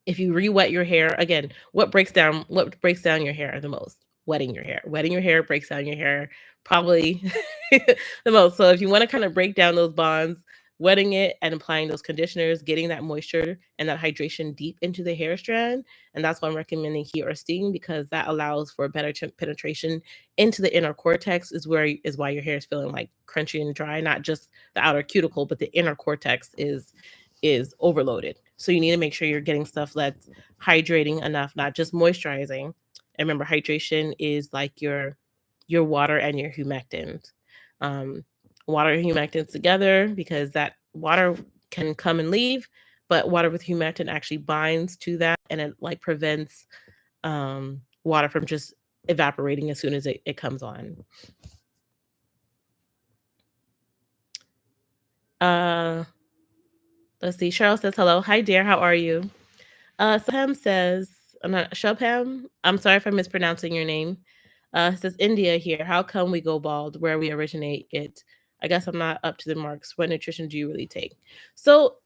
if you re-wet your hair again, what breaks down your hair the most? Wetting your hair. Wetting your hair breaks down your hair probably the most. So if you want to kind of break down those bonds, wetting it and applying those conditioners, getting that moisture and that hydration deep into the hair strand, and that's why I'm recommending heat or steam because that allows for better penetration into the inner cortex is why your hair is feeling like crunchy and dry, not just the outer cuticle, but the inner cortex is overloaded. So you need to make sure you're getting stuff that's hydrating enough, not just moisturizing. And remember, hydration is like your water and your humectants. Um, Water and humectants together because that water can come and leave, but water with humectant actually binds to that and it like prevents water from just evaporating as soon as it comes on. Uh, let's see. Cheryl says hello. Hi, dear. How are you? Saham says, I'm not Shubham. I'm sorry if I'm mispronouncing your name. It says India here. How come we go bald where we originate it? I guess I'm not up to the marks. What nutrition do you really take? So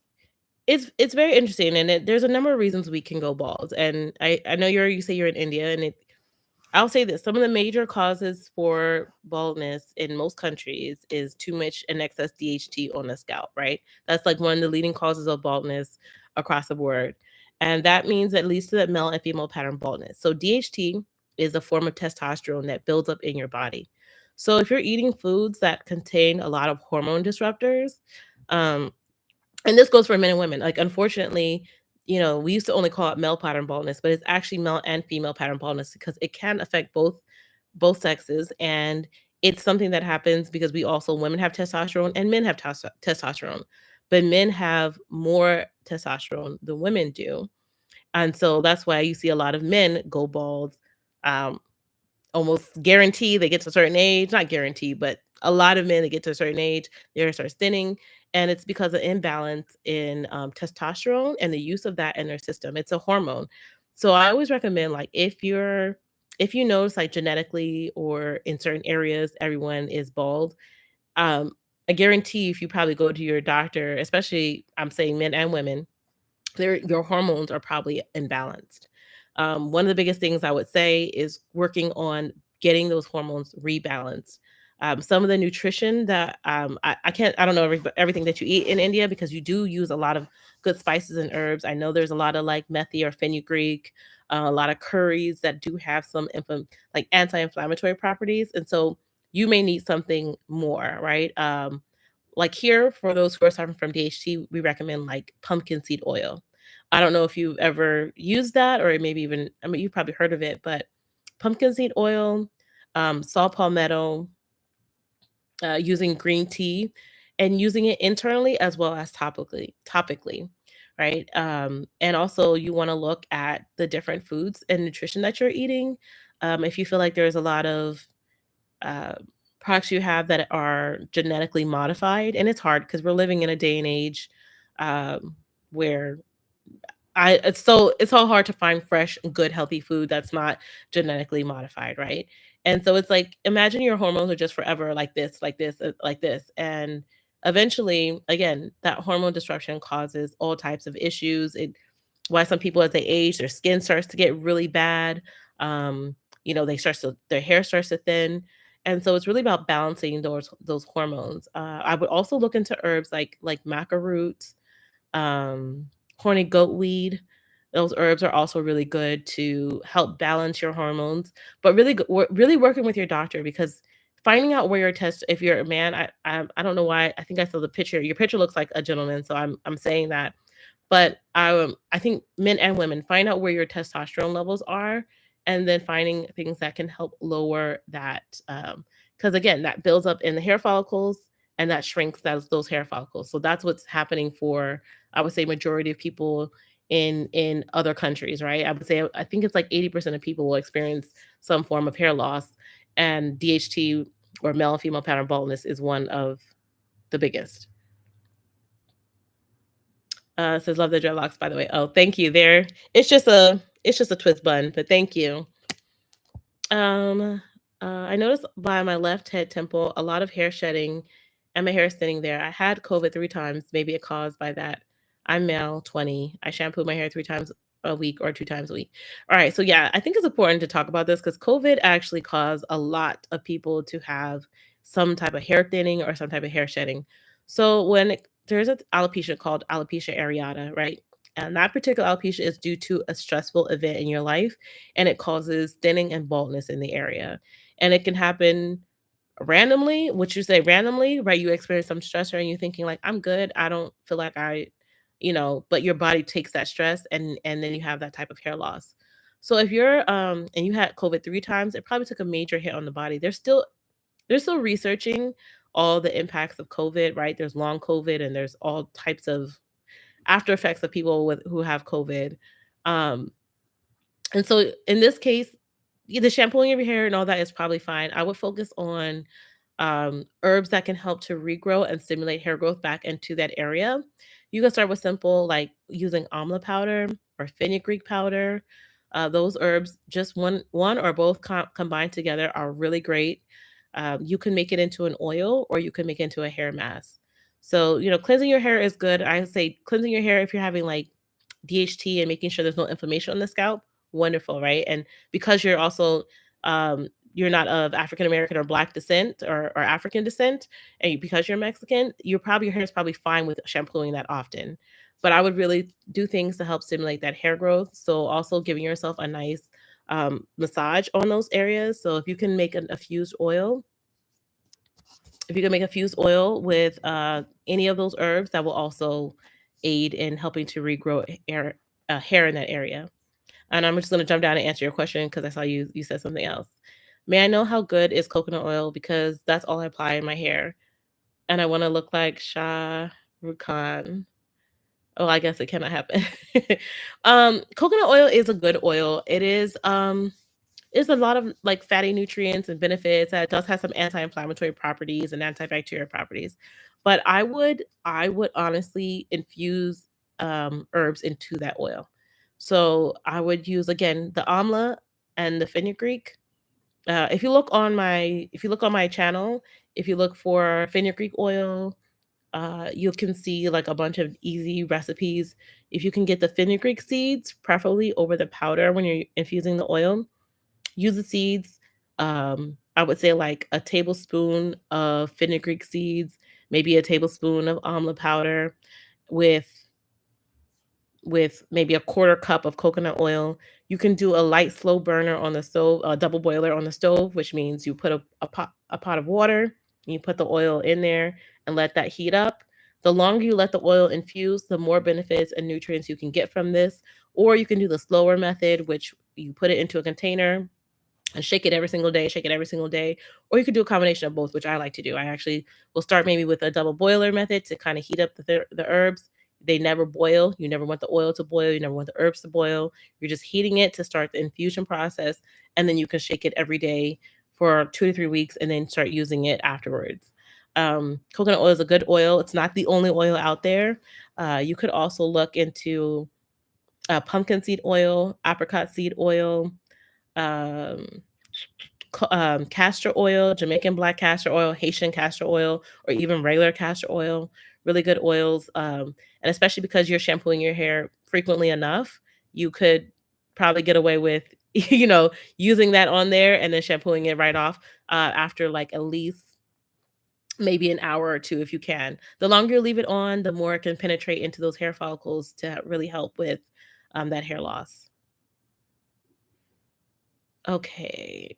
it's very interesting, and there's a number of reasons we can go bald. And I know you say you're in India, and I'll say this: some of the major causes for baldness in most countries is too much and excess DHT on the scalp, right? That's like one of the leading causes of baldness across the board. And that means that leads to that male and female pattern baldness. So DHT is a form of testosterone that builds up in your body. So if you're eating foods that contain a lot of hormone disruptors, um, and this goes for men and women. Like, unfortunately, we used to only call it male pattern baldness, but it's actually male and female pattern baldness because it can affect both sexes, and it's something that happens because we also women have testosterone and men have testosterone, but men have more testosterone than women do, and so that's why you see a lot of men go bald. Um, Almost guarantee they get to a certain age, not guarantee, but a lot of men that get to a certain age, their hair starts thinning, and it's because of imbalance in testosterone and the use of that in their system. It's a hormone. So I always recommend, like, if you notice, like, genetically or in certain areas everyone is bald, um, I guarantee if you probably go to your doctor, especially I'm saying men and women, your hormones are probably imbalanced. One of the biggest things I would say is working on getting those hormones rebalanced. Some of the nutrition that I don't know everything that you eat in India because you do use a lot of good spices and herbs. I know there's a lot of like methi or fenugreek, a lot of curries that do have some like anti-inflammatory properties, and so you may need something more, right? Like here, for those who are suffering from DHT, we recommend like pumpkin seed oil. I don't know if you've ever used that or maybe even, I mean, you've probably heard of it, but pumpkin seed oil, saw palmetto, using green tea and using it internally as well as topically, right? And also you want to look at the different foods and nutrition that you're eating. If you feel like there's a lot of uh, products you have that are genetically modified, and it's hard because we're living in a day and age where it's so hard to find fresh, good, healthy food that's not genetically modified, right? And so it's like imagine your hormones are just forever like this, and eventually, again, that hormone disruption causes all types of issues. Why some people as they age, their skin starts to get really bad. Um, their hair starts to thin, and so it's really about balancing those hormones. I would also look into herbs like maca root, um, horny goat weed. Those herbs are also really good to help balance your hormones, but really working with your doctor because finding out where your test if you're a man, I don't know why I think I saw the picture. Your picture looks like a gentleman, so I'm saying that. But I think men and women find out where your testosterone levels are, and then finding things that can help lower that. Because again, that builds up in the hair follicles and that shrinks those hair follicles. So that's what's happening for I would say majority of people in other countries, right? I would say I think it's like 80% of people will experience some form of hair loss, and DHT or male and female pattern baldness is one of the biggest. Says love the dreadlocks, by the way. Oh, thank you. There, it's just a twist bun, but thank you. Um, I noticed by my left head temple a lot of hair shedding, and my hair is thinning there. I had COVID 3 times. Maybe it caused by that. I'm male, 20. I shampoo my hair 3 times a week or 2 times a week. All right, so yeah, I think it's important to talk about this because COVID actually caused a lot of people to have some type of hair thinning or some type of hair shedding. So there's an alopecia called alopecia areata, right? And that particular alopecia is due to a stressful event in your life, and it causes thinning and baldness in the area. And it can happen randomly, which you say randomly, right? You experience some stressor and you're thinking like, I'm good. I don't feel like but your body takes that stress and then you have that type of hair loss. So if you're and you had COVID 3 times, it probably took a major hit on the body. They're still researching all the impacts of COVID, right? There's long COVID and there's all types of after effects of people who have COVID. Um, and so in this case, the shampooing of your hair and all that is probably fine. I would focus on herbs that can help to regrow and stimulate hair growth back into that area. You can start with simple, like using amla powder or fenugreek powder. Those herbs, just one or both combined together, are really great. You can make it into an oil or you can make it into a hair mask. So, cleansing your hair is good. I would say cleansing your hair if you're having like DHT and making sure there's no inflammation on the scalp, wonderful, right? And because you're also you're not of African American or Black descent or African descent, and because you're Mexican, your hair is probably fine with shampooing that often. But I would really do things to help stimulate that hair growth. So also giving yourself a nice massage on those areas. So if you can make a fused oil with any of those herbs, that will also aid in helping to regrow hair in that area. And I'm just going to jump down and answer your question because I saw you said something else. May I know how good is coconut oil? Because that's all I apply in my hair, and I want to look like Shah Rukh Khan. Oh, I guess it cannot happen. Coconut oil is a good oil. It's a lot of like fatty nutrients and benefits. It does have some anti-inflammatory properties and antibacterial properties. But I would honestly infuse herbs into that oil. So I would use again the amla and the fenugreek. If you look on my channel, if you look for fenugreek oil, you can see like a bunch of easy recipes. If you can get the fenugreek seeds, preferably over the powder when you're infusing the oil, use the seeds. I would say like a tablespoon of fenugreek seeds, maybe a tablespoon of amla powder with maybe a quarter cup of coconut oil. You can do a light slow burner on the stove, a double boiler on the stove, which means you put a pot of water and you put the oil in there and let that heat up. The longer you let the oil infuse, the more benefits and nutrients you can get from this. Or you can do the slower method, which you put it into a container and shake it every single day. Or you could do a combination of both, which I like to do. I actually will start maybe with a double boiler method to kind of heat up the herbs. They never boil. You never want the oil to boil. You never want the herbs to boil. You're just heating it to start the infusion process. And then you can shake it every day for 2 to 3 weeks and then start using it afterwards. Coconut oil is a good oil. It's not the only oil out there. You could also look into pumpkin seed oil, apricot seed oil, um, castor oil, Jamaican black castor oil, Haitian castor oil, or even regular castor oil. Really good oils. And especially because you're shampooing your hair frequently enough, you could probably get away with, using that on there and then shampooing it right off after like at least maybe an hour or two if you can. The longer you leave it on, the more it can penetrate into those hair follicles to really help with that hair loss. Okay.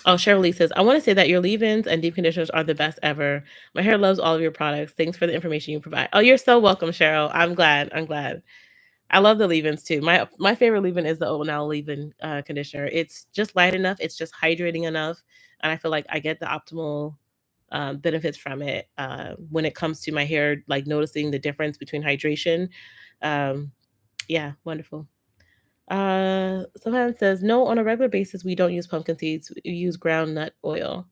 Oh, Cheryl Lee says, I want to say that your leave-ins and deep conditioners are the best ever. My hair loves all of your products. Thanks for the information you provide. Oh, you're so welcome, Cheryl. I'm glad. I'm glad. I love the leave-ins too. My favorite leave-in is the Old Now leave-in conditioner. It's just light enough. It's just hydrating enough, and I feel like I get the optimal benefits from it when it comes to my hair. Like noticing the difference between hydration. Um, yeah, wonderful. Sometimes says no. On a regular basis, we don't use pumpkin seeds. We use ground nut oil.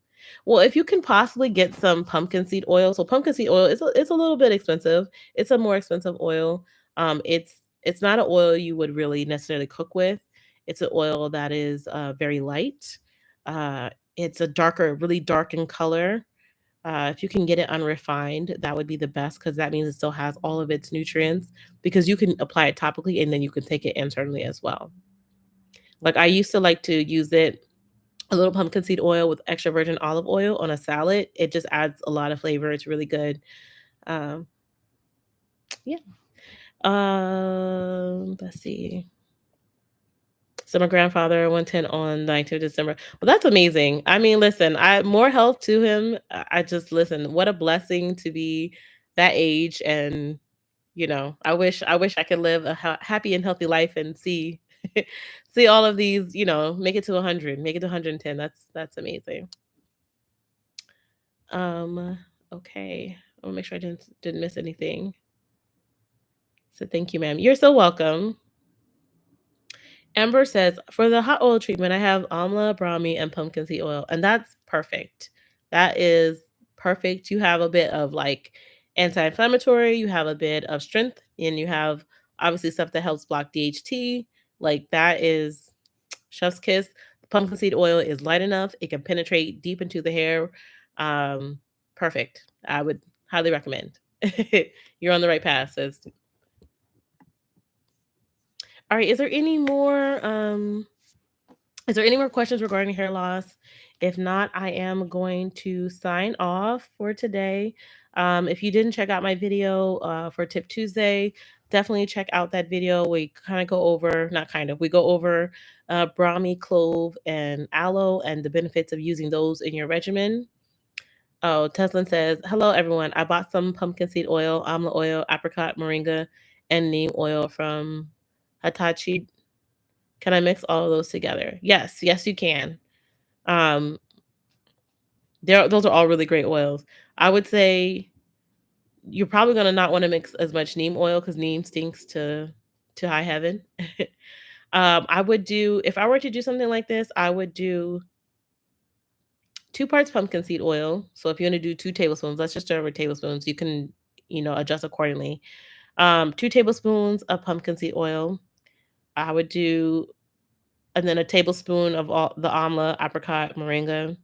Well, if you can possibly get some pumpkin seed oil, so pumpkin seed oil is it's a little bit expensive. It's a more expensive oil. It's not an oil you would really necessarily cook with. It's an oil that is very light. Uh, it's a darker, really dark in color. If you can get it unrefined, that would be the best because that means it still has all of its nutrients. Because you can apply it topically and then you can take it internally as well. Like I used to like to use it a little pumpkin seed oil with extra virgin olive oil on a salad. It just adds a lot of flavor. It's really good. Um, yeah. Let's see. So my grandfather 110 on 19th of December. Well, that's amazing. I mean, listen, I more health to him. I just listen. What a blessing to be that age, and I wish I could live a happy and healthy life and see see all of these. Make it to 100, make it to 110. That's amazing. Okay. I want to make sure I didn't miss anything. So thank you, ma'am. You're so welcome. Amber says, for the hot oil treatment, I have amla, brahmi, and pumpkin seed oil, and that's perfect. That is perfect. You have a bit of like anti-inflammatory, you have a bit of strength, and you have obviously stuff that helps block DHT. Like that is chef's kiss. Pumpkin seed oil is light enough; it can penetrate deep into the hair. Um, Perfect. I would highly recommend. You're on the right path, sis. All right. Is there any more questions regarding hair loss? If not, I am going to sign off for today. If you didn't check out my video for Tip Tuesday, definitely check out that video. We kind of go over, not kind of, we go over brahmi, clove, and aloe and the benefits of using those in your regimen. Oh, Teslin says, hello everyone. I bought some pumpkin seed oil, amla oil, apricot, moringa, and neem oil from Hitachi. Can I mix all of those together? Yes, yes, you can. Um, those are all really great oils. I would say you're probably gonna not want to mix as much neem oil because neem stinks to high heaven. I would do if I were to do something like this, I would do 2 parts pumpkin seed oil. So if you're gonna do 2 tablespoons, let's just start with tablespoons. You can, adjust accordingly. 2 tablespoons of pumpkin seed oil. I would do, and then a tablespoon of all the amla, apricot, moringa,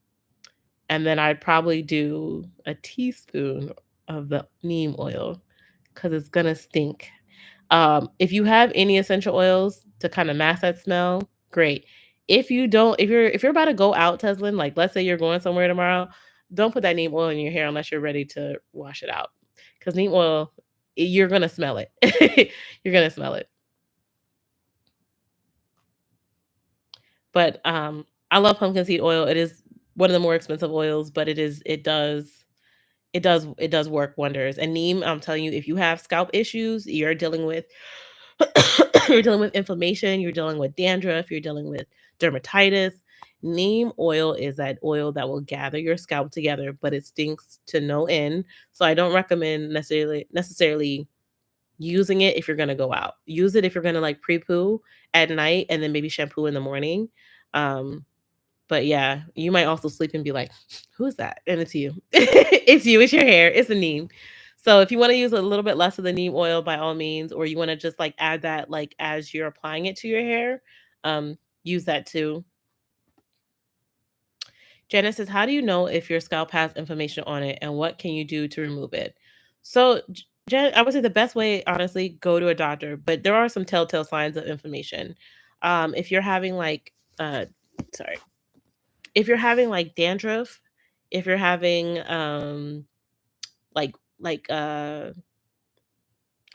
and then I'd probably do a teaspoon of the neem oil because it's gonna stink. If you have any essential oils to kind of mask that smell, great. If you don't, if you're about to go out, Teslin, like let's say you're going somewhere tomorrow, don't put that neem oil in your hair unless you're ready to wash it out. Because neem oil, you're gonna smell it. You're gonna smell it. But I love pumpkin seed oil. It is one of the more expensive oils, but it does work wonders. And neem, I'm telling you, if you have scalp issues, you're dealing with you're dealing with inflammation, you're dealing with dandruff, you're dealing with dermatitis. Neem oil is that oil that will gather your scalp together, but it stinks to no end. So I don't recommend necessarily using it if you're gonna go out. Use it if you're gonna like pre-poo at night and then maybe shampoo in the morning. Um, but yeah, you might also sleep and be like, "Who's that?" And it's you. It's you. It's your hair. It's the neem. So if you want to use a little bit less of the neem oil, by all means, or you want to just like add that like as you're applying it to your hair, use that too. Janice says, "How do you know if your scalp has inflammation on it, and what can you do to remove it?" So, Jan, I would say the best way, honestly, go to a doctor. But there are some telltale signs of inflammation. If you're having like, sorry, if you're having like dandruff, if you're having like I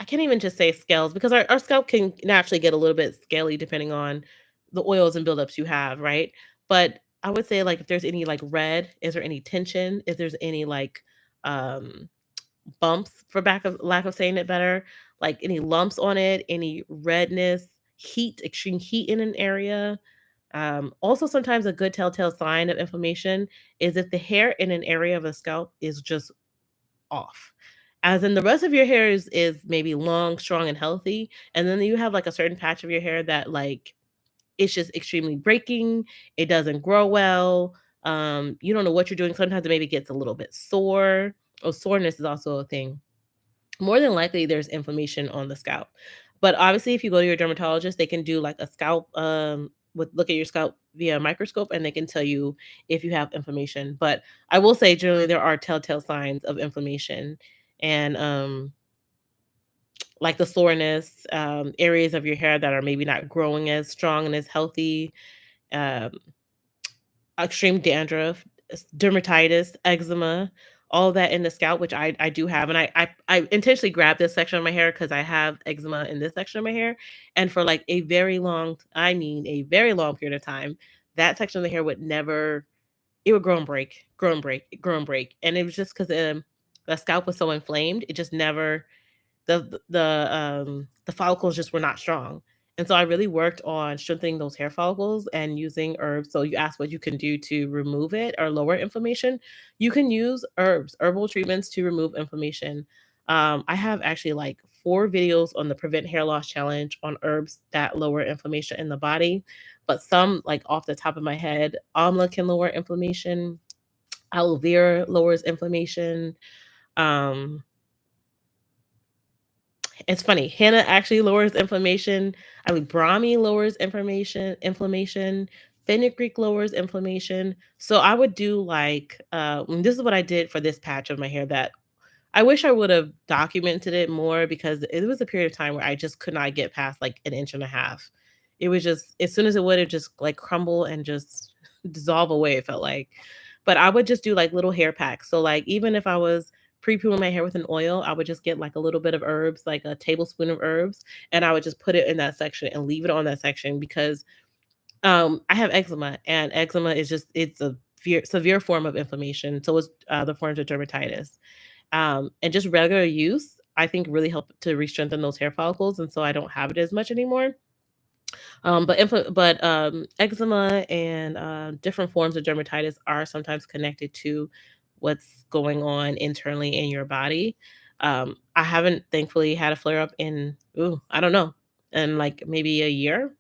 can't even just say scales because our scalp can naturally get a little bit scaly depending on the oils and buildups you have, right? But I would say like if there's any like red, is there any tension? If there's any like um bumps for back of lack of saying it better, like any lumps on it, any redness, heat, extreme heat in an area. Also, sometimes a good telltale sign of inflammation is if the hair in an area of the scalp is just off. As in the rest of your hair is maybe long, strong, and healthy. And then you have like a certain patch of your hair that like it's just extremely breaking. It doesn't grow well. You don't know what you're doing. Sometimes it maybe gets a little bit sore. Oh, soreness is also a thing. More than likely there's inflammation on the scalp. But obviously if you go to your dermatologist, they can do like a scalp with look at your scalp via a microscope and they can tell you if you have inflammation. But I will say generally there are telltale signs of inflammation and like the soreness, areas of your hair that are maybe not growing as strong and as healthy, um, extreme dandruff, dermatitis, eczema, all that in the scalp, which I do have, and I intentionally grabbed this section of my hair because I have eczema in this section of my hair, and for like a very long, I mean a very long period of time, that section of the hair would never, it would grow and break, grow and break, grow and break, and it was just because the scalp was so inflamed, it just never the follicles just were not strong. And so I really worked on strengthening those hair follicles and using herbs. So you asked what you can do to remove it or lower inflammation. You can use herbs, herbal treatments to remove inflammation. I have actually like 4 videos on the Prevent Hair Loss Challenge on herbs that lower inflammation in the body. But some, like off the top of my head, amla can lower inflammation. Aloe vera lowers inflammation. Um, It's funny. Henna actually lowers inflammation. I mean, Brahmi lowers inflammation. Fenugreek lowers inflammation. So I would do like, and this is what I did for this patch of my hair that I wish I would have documented it more because it was a period of time where I just could not get past like an inch and a half. It was just as soon as it would have just like crumble and just dissolve away, it felt like. But I would just do like little hair packs. So like even if I was pre-pooing my hair with an oil, I would just get like a little bit of herbs, like a tablespoon of herbs, and I would just put it in that section and leave it on that section because I have eczema, and eczema is just it's a severe form of inflammation. So is the forms of dermatitis. And just regular use, I think really help to re-strengthen those hair follicles, and so I don't have it as much anymore. Eczema and different forms of dermatitis are sometimes connected to what's going on internally in your body. I haven't thankfully had a flare up in I don't know, in like maybe a year.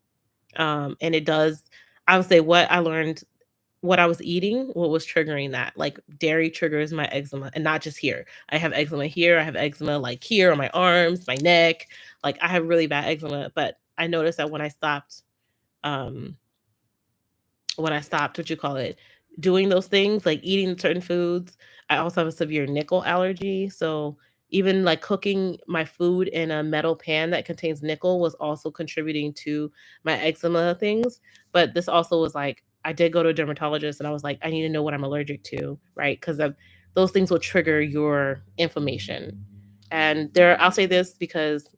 And it does. I would say what I learned what I was eating, what was triggering that. Like dairy triggers my eczema and not just here. I have eczema here. I have eczema like here on my arms, my neck. Like I have really bad eczema. But I noticed that um, when I stopped, what you call it, doing those things, like eating certain foods. I also have a severe nickel allergy. So even like cooking my food in a metal pan that contains nickel was also contributing to my eczema things. But this also was like, I did go to a dermatologist and I was like, I need to know what I'm allergic to, right? Because those things will trigger your inflammation. And I'll say this because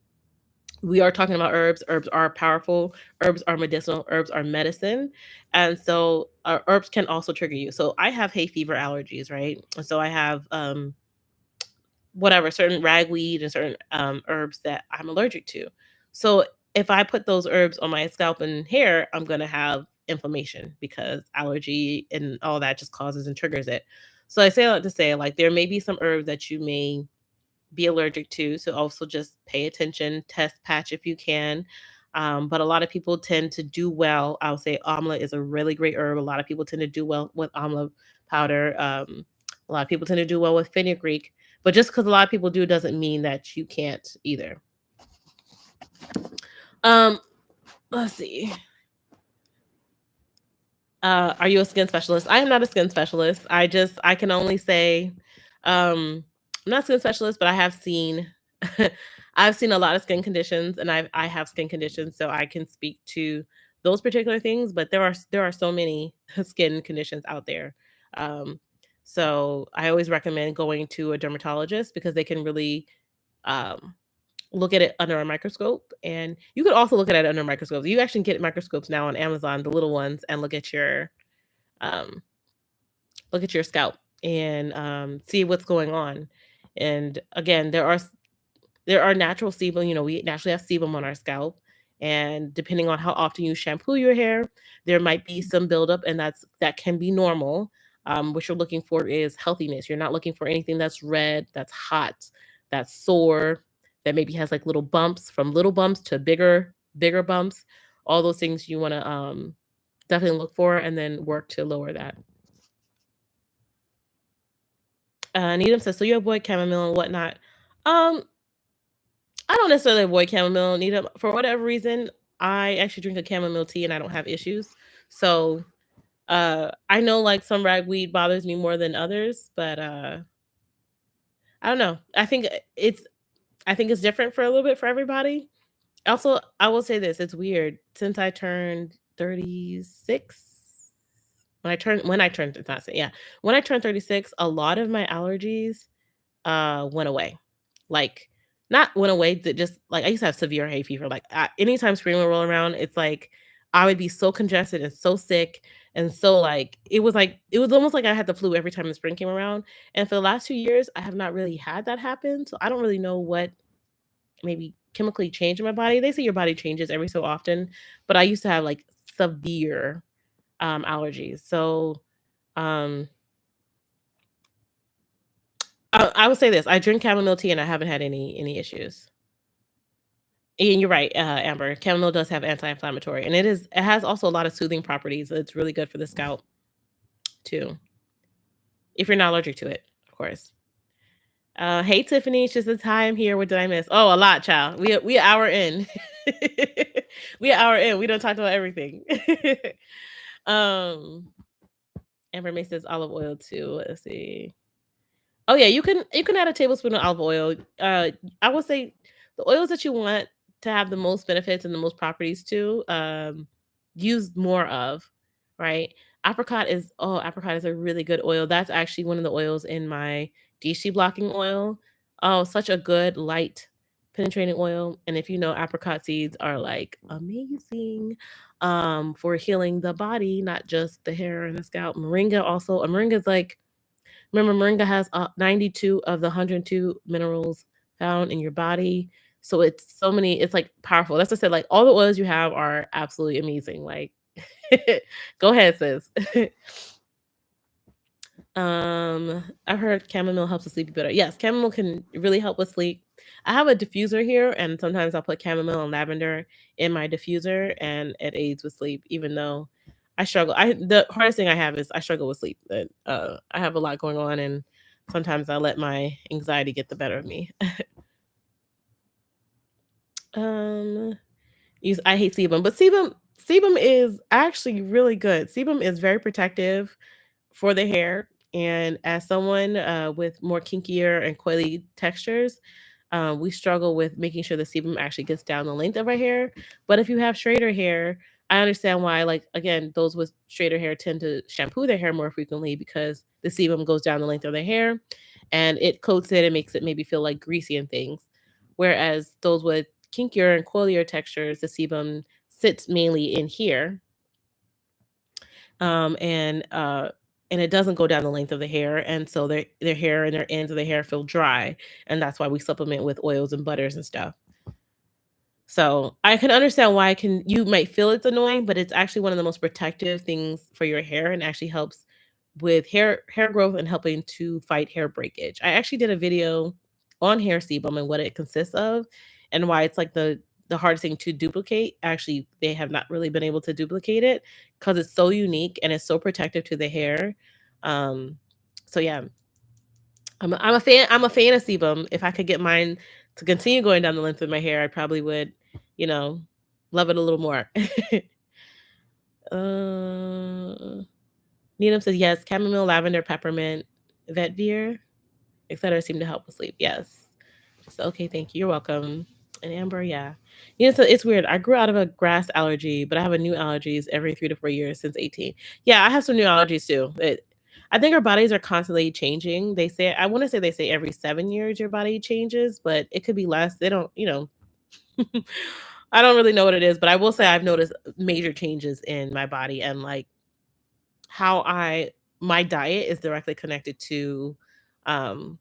we are talking about herbs. Herbs are powerful. Herbs are medicinal. Herbs are medicine. And so herbs can also trigger you. So I have hay fever allergies, right? And so I have whatever, certain ragweed and certain herbs that I'm allergic to. So if I put those herbs on my scalp and hair, I'm going to have inflammation because allergy and all that just causes and triggers it. So I say that to say, like, there may be some herbs that you may be allergic to. So also just pay attention, test patch if you can. But a lot of people tend to do well. I would say amla is a really great herb. A lot of people tend to do well with amla powder. A lot of people tend to do well with fenugreek. But just because a lot of people do doesn't mean that you can't either. Um, let's see. Are you a skin specialist? I am not a skin specialist. I can only say, I'm not a skin specialist, but I have seen, I've seen a lot of skin conditions, and I have skin conditions, so I can speak to those particular things. But there are so many skin conditions out there. Um, so I always recommend going to a dermatologist because they can really um, look at it under a microscope, and you could also look at it under microscopes. You actually get microscopes now on Amazon, the little ones, and um, look at your scalp and see what's going on. And again, there are natural sebum. We naturally have sebum on our scalp, and depending on how often you shampoo your hair, there might be some buildup, and that can be normal. What you're looking for is healthiness. You're not looking for anything that's red, that's hot, that's sore, that maybe has like little bumps, from little bumps to bigger bumps. All those things you want to definitely look for, and then work to lower that. Needham says, so you avoid chamomile and whatnot. Um, I don't necessarily avoid chamomile, Needham. For whatever reason, I actually drink a chamomile tea and I don't have issues. So I know like some ragweed bothers me more than others, but I don't know. I think it's different for a little bit for everybody. Also, I will say this, it's weird. Since I turned 36, when I turned it's not say yeah. When I turned 36, a lot of my allergies went away. Like not went away, that just like I used to have severe hay fever. Like anytime spring would roll around, it's like I would be so congested and so sick and so like it was almost like I had the flu every time the spring came around. And for the last 2 years, I have not really had that happen. So I don't really know what maybe chemically changed in my body. They say your body changes every so often, but I used to have like severe allergies. So um I would say this: I drink chamomile tea and I haven't had any issues. And you're right, Amber. Chamomile does have anti-inflammatory, and it has also a lot of soothing properties. It's really good for the scalp too, if you're not allergic to it, of course. Hey Tiffany, she says hi. I'm here. What did I miss? Oh, a lot, child. We an hour in. We an hour in. We don't talk about everything. um, Amber May says olive oil too. Let's see. Oh yeah, you can add a tablespoon of olive oil. I would say the oils that you want to have the most benefits and the most properties to use more of, right? Apricot is a really good oil. That's actually one of the oils in my DC blocking oil. Oh, such a good light penetrating oil. And if you know, apricot seeds are like amazing for healing the body, not just the hair and the scalp. Moringa is like, remember, moringa has 92 of the 102 minerals found in your body. So it's like powerful. That's what I said. Like all the oils you have are absolutely amazing. Like, go ahead, sis. I've heard chamomile helps with sleep better. Yes, chamomile can really help with sleep. I have a diffuser here, and sometimes I'll put chamomile and lavender in my diffuser, and it aids with sleep. Even though I struggle, I the hardest thing I have is I struggle with sleep. That I have a lot going on, and sometimes I let my anxiety get the better of me. um, I hate sebum, but sebum is actually really good. Sebum is very protective for the hair. And as someone with more kinkier and coily textures, we struggle with making sure the sebum actually gets down the length of our hair. But if you have straighter hair, I understand why, like, again, those with straighter hair tend to shampoo their hair more frequently because the sebum goes down the length of their hair and it coats it and makes it maybe feel like greasy and things. Whereas those with kinkier and coilier textures, the sebum sits mainly in here um, and uh, and it doesn't go down the length of the hair, and so their hair and their ends of the hair feel dry, and that's why we supplement with oils and butters and stuff. So I can understand why you might feel it's annoying, but it's actually one of the most protective things for your hair and actually helps with hair growth and helping to fight hair breakage. I actually did a video on hair sebum and what it consists of and why it's like the hardest thing to duplicate. Actually, they have not really been able to duplicate it because it's so unique and it's so protective to the hair. Um, so yeah, I'm a fan. I'm a fan of sebum. If I could get mine to continue going down the length of my hair, I probably would, you know, love it a little more. uh, Needham says yes. Chamomile, lavender, peppermint, vetiver, etc. seem to help with sleep. Yes. So okay, thank you. You're welcome. And Amber, yeah. So it's weird. I grew out of a grass allergy, but I have a new allergies every 3 to 4 years since 18. Yeah, I have some new allergies too. I think our bodies are constantly changing. I want to say they say every 7 years your body changes, but it could be less. They don't, I don't really know what it is, but I will say I've noticed major changes in my body and like how my diet is directly connected to um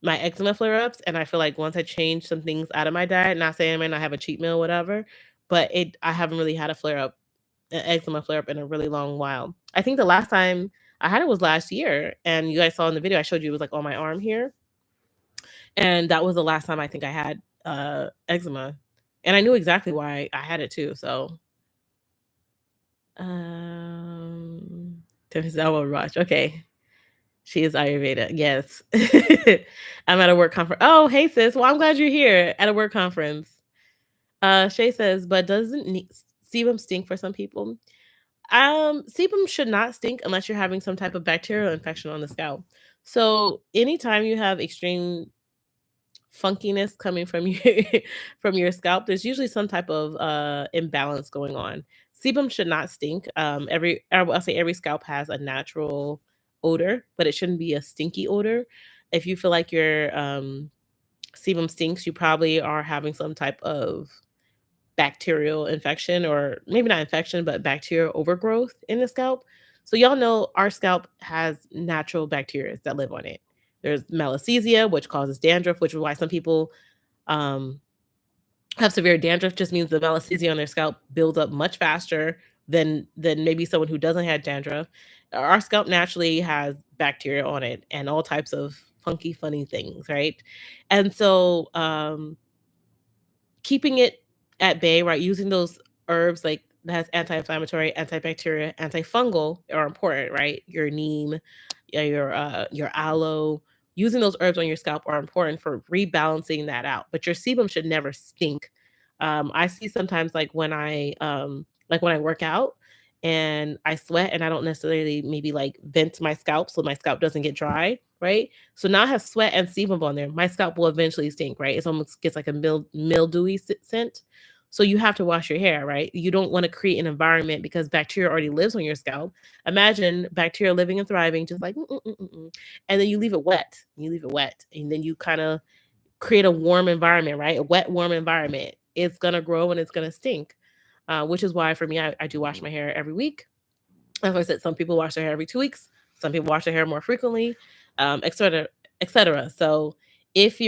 my eczema flare ups. And I feel like once I change some things out of my diet, not saying I might not have a cheat meal, whatever, but I haven't really had an eczema flare up in a really long while. I think the last time I had it was last year. And you guys saw in the video I showed you it was like on my arm here. And that was the last time I think I had eczema. And I knew exactly why I had it too. So um Tiffany's elbow rush. Okay. She is Ayurveda. Yes. I'm at a work conference. Oh, hey sis. Well, I'm glad you're here at a work conference. Shay says, but doesn't sebum stink for some people? Sebum should not stink unless you're having some type of bacterial infection on the scalp. So anytime you have extreme funkiness coming from your from your scalp, there's usually some type of imbalance going on. Sebum should not stink. I'll say every scalp has a natural odor, but it shouldn't be a stinky odor. If you feel like your sebum stinks, you probably are having some type of bacterial infection, or maybe not infection, but bacterial overgrowth in the scalp. So y'all know our scalp has natural bacteria that live on it. There's malassezia, which causes dandruff, which is why some people um, have severe dandruff. Just means the malassezia on their scalp builds up much faster than maybe someone who doesn't have dandruff. Our scalp naturally has bacteria on it and all types of funky, funny things, right? And so keeping it at bay, right? Using those herbs like that has anti-inflammatory, antibacterial, antifungal are important, right? Your neem, your aloe, using those herbs on your scalp are important for rebalancing that out. But your sebum should never stink. I see sometimes like when I work out and I sweat and I don't necessarily maybe like vent my scalp so my scalp doesn't get dry, right? So now I have sweat and sebum on there. My scalp will eventually stink, right? It almost gets like a mildewy scent. So you have to wash your hair, right? You don't want to create an environment because bacteria already lives on your scalp. Imagine bacteria living and thriving, just like, and then you leave it wet. You leave it wet, and then you kind of create a warm environment, right? A wet, warm environment. It's gonna grow and it's gonna stink. Which is why for me, I do wash my hair every week. Like I said, some people wash their hair every 2 weeks. Some people wash their hair more frequently, et cetera, et cetera. So if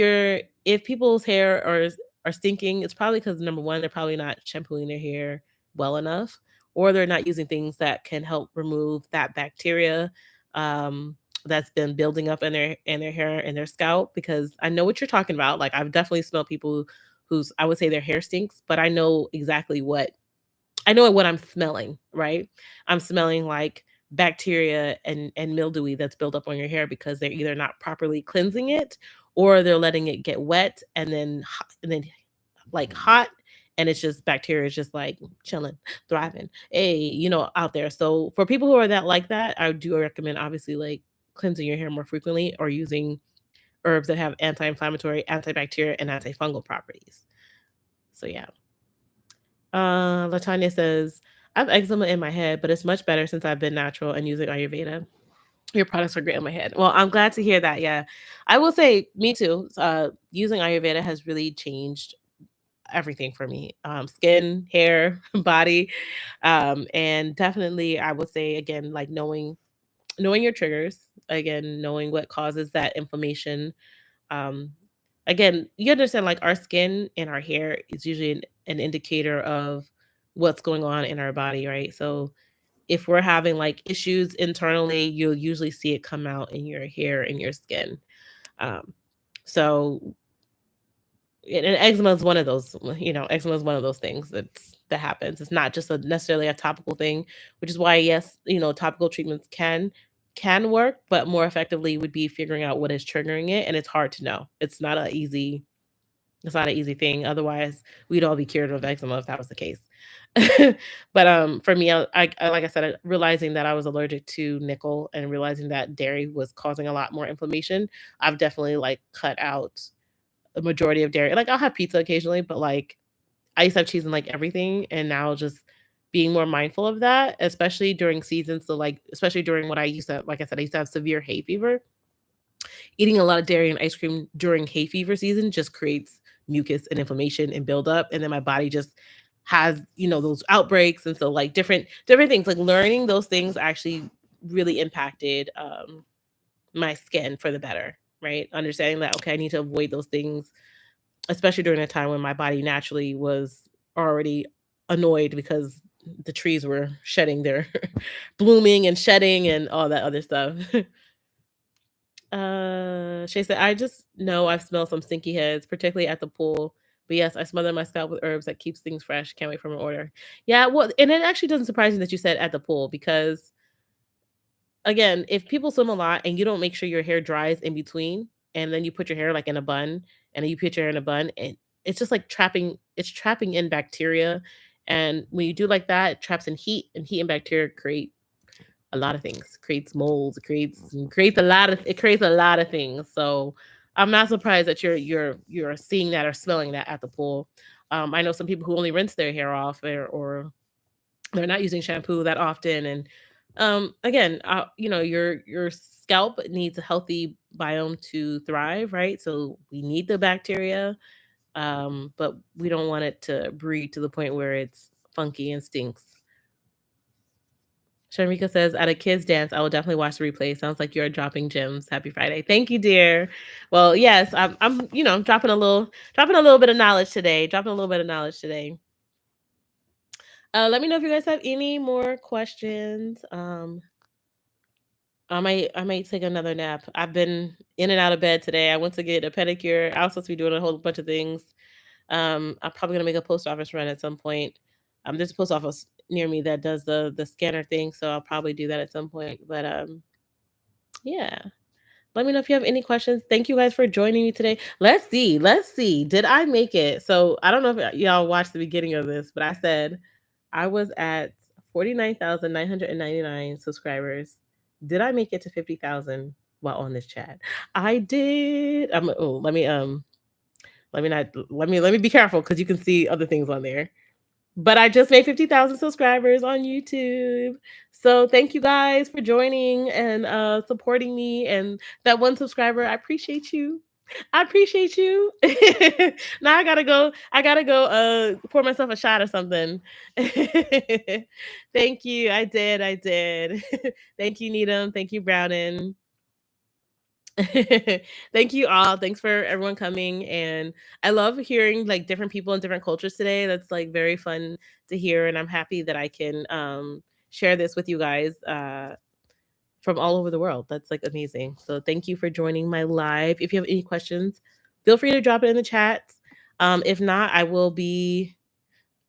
people's hair are stinking, it's probably because number one, they're probably not shampooing their hair well enough, or they're not using things that can help remove that bacteria that's been building up in their hair and their scalp. Because I know what you're talking about. Like I've definitely smelled people whose I would say their hair stinks, but I know exactly what I'm smelling, right? I'm smelling like bacteria and mildewy that's built up on your hair because they're either not properly cleansing it or they're letting it get wet and then like hot, and it's just bacteria is just like chilling, thriving, hey, out there. So for people who are that like that, I do recommend obviously like cleansing your hair more frequently or using herbs that have anti-inflammatory, antibacterial, and antifungal properties. So yeah. Latanya says, I have eczema in my head, but it's much better since I've been natural and using Ayurveda. Your products are great on my head. Well, I'm glad to hear that. Yeah. I will say, me too. Using Ayurveda has really changed everything for me, skin, hair, body. And definitely, I would say, again, like knowing your triggers, again, knowing what causes that inflammation. Um, Again, you understand like our skin and our hair is usually an indicator of what's going on in our body, right? So if we're having like issues internally, you'll usually see it come out in your hair and your skin. Um, so and eczema is one of those, eczema is one of those things that happens. It's not just necessarily a topical thing, which is why yes, topical treatments can work, but more effectively would be figuring out what is triggering it, and it's hard to know. It's not an easy thing. Otherwise, we'd all be cured of eczema if that was the case. But for me, like I said, realizing that I was allergic to nickel and realizing that dairy was causing a lot more inflammation, I've definitely like cut out a majority of dairy. Like I'll have pizza occasionally, but like I used to have cheese in like everything, and now just being more mindful of that, especially during seasons. So like, especially during what I used to, like I said, I used to have severe hay fever. Eating a lot of dairy and ice cream during hay fever season just creates mucus and inflammation and buildup, and then my body just has those outbreaks. And so like different things, like learning those things actually really impacted my skin for the better, right? Understanding that, okay, I need to avoid those things, especially during a time when my body naturally was already annoyed because the trees were shedding their blooming and shedding and all that other stuff. She said, I just know I've smelled some stinky heads, particularly at the pool. But yes, I smother my scalp with herbs that keeps things fresh. Can't wait for my order. Yeah, well, and it actually doesn't surprise me that you said at the pool because again, if people swim a lot and you don't make sure your hair dries in between, and then you put your hair like in a bun, and then you put your hair in a bun, and it's just like trapping in bacteria. And when you do like that, it traps in heat, and heat and bacteria create a lot of things. Creates molds, it creates a lot of things. So I'm not surprised that you're seeing that or smelling that at the pool. I know some people who only rinse their hair off, or they're not using shampoo that often. And again, your scalp needs a healthy biome to thrive, right? So we need the bacteria, but we don't want it to breed to the point where it's funky and stinks. Sharmika says, at a kids dance, I will definitely watch the replay. Sounds like you're dropping gems. Happy Friday. Thank you, dear. Well, yes, I'm dropping a little bit of knowledge today. Dropping a little bit of knowledge today. Let me know if you guys have any more questions. I might take another nap. I've been in and out of bed today. I went to get a pedicure. I was supposed to be doing a whole bunch of things. I'm probably gonna make a post office run at some point. There's a post office near me that does the scanner thing, so I'll probably do that at some point. But yeah. Let me know if you have any questions. Thank you guys for joining me today. Let's see. Let's see. Did I make it? So I don't know if y'all watched the beginning of this, but I said I was at 49,999 subscribers. Did I make it to 50,000 while on this chat? I did. Let me be careful because you can see other things on there. But I just made 50,000 subscribers on YouTube. So thank you guys for joining and supporting me. And that one subscriber, I appreciate you. I appreciate you. Now I gotta go pour myself a shot or something. Thank you. I did. Thank you, Needham. Thank you, Brownin. Thank you all. Thanks for everyone coming. And I love hearing like different people in different cultures today. That's like very fun to hear. And I'm happy that I can share this with you guys from all over the world. That's like amazing. So thank you for joining my live. If you have any questions, feel free to drop it in the chat. If not, I probably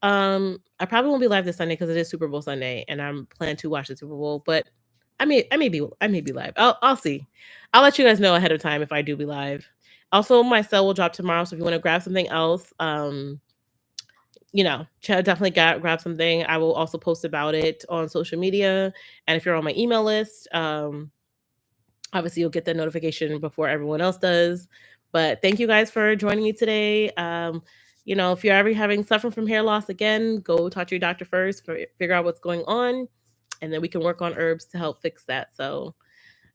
won't be live this Sunday because it is Super Bowl Sunday and I'm planning to watch the Super Bowl, but I may be live. I'll see. I'll let you guys know ahead of time if I do be live. Also, my sale will drop tomorrow, so if you want to grab something else, definitely grab something. I will also post about it on social media, and if you're on my email list, obviously you'll get the notification before everyone else does. But thank you guys for joining me today. If you're ever suffering from hair loss again, go talk to your doctor first, figure out what's going on, and then we can work on herbs to help fix that. So,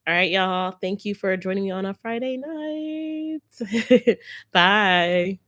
all right, y'all. Thank you for joining me on a Friday night. Bye.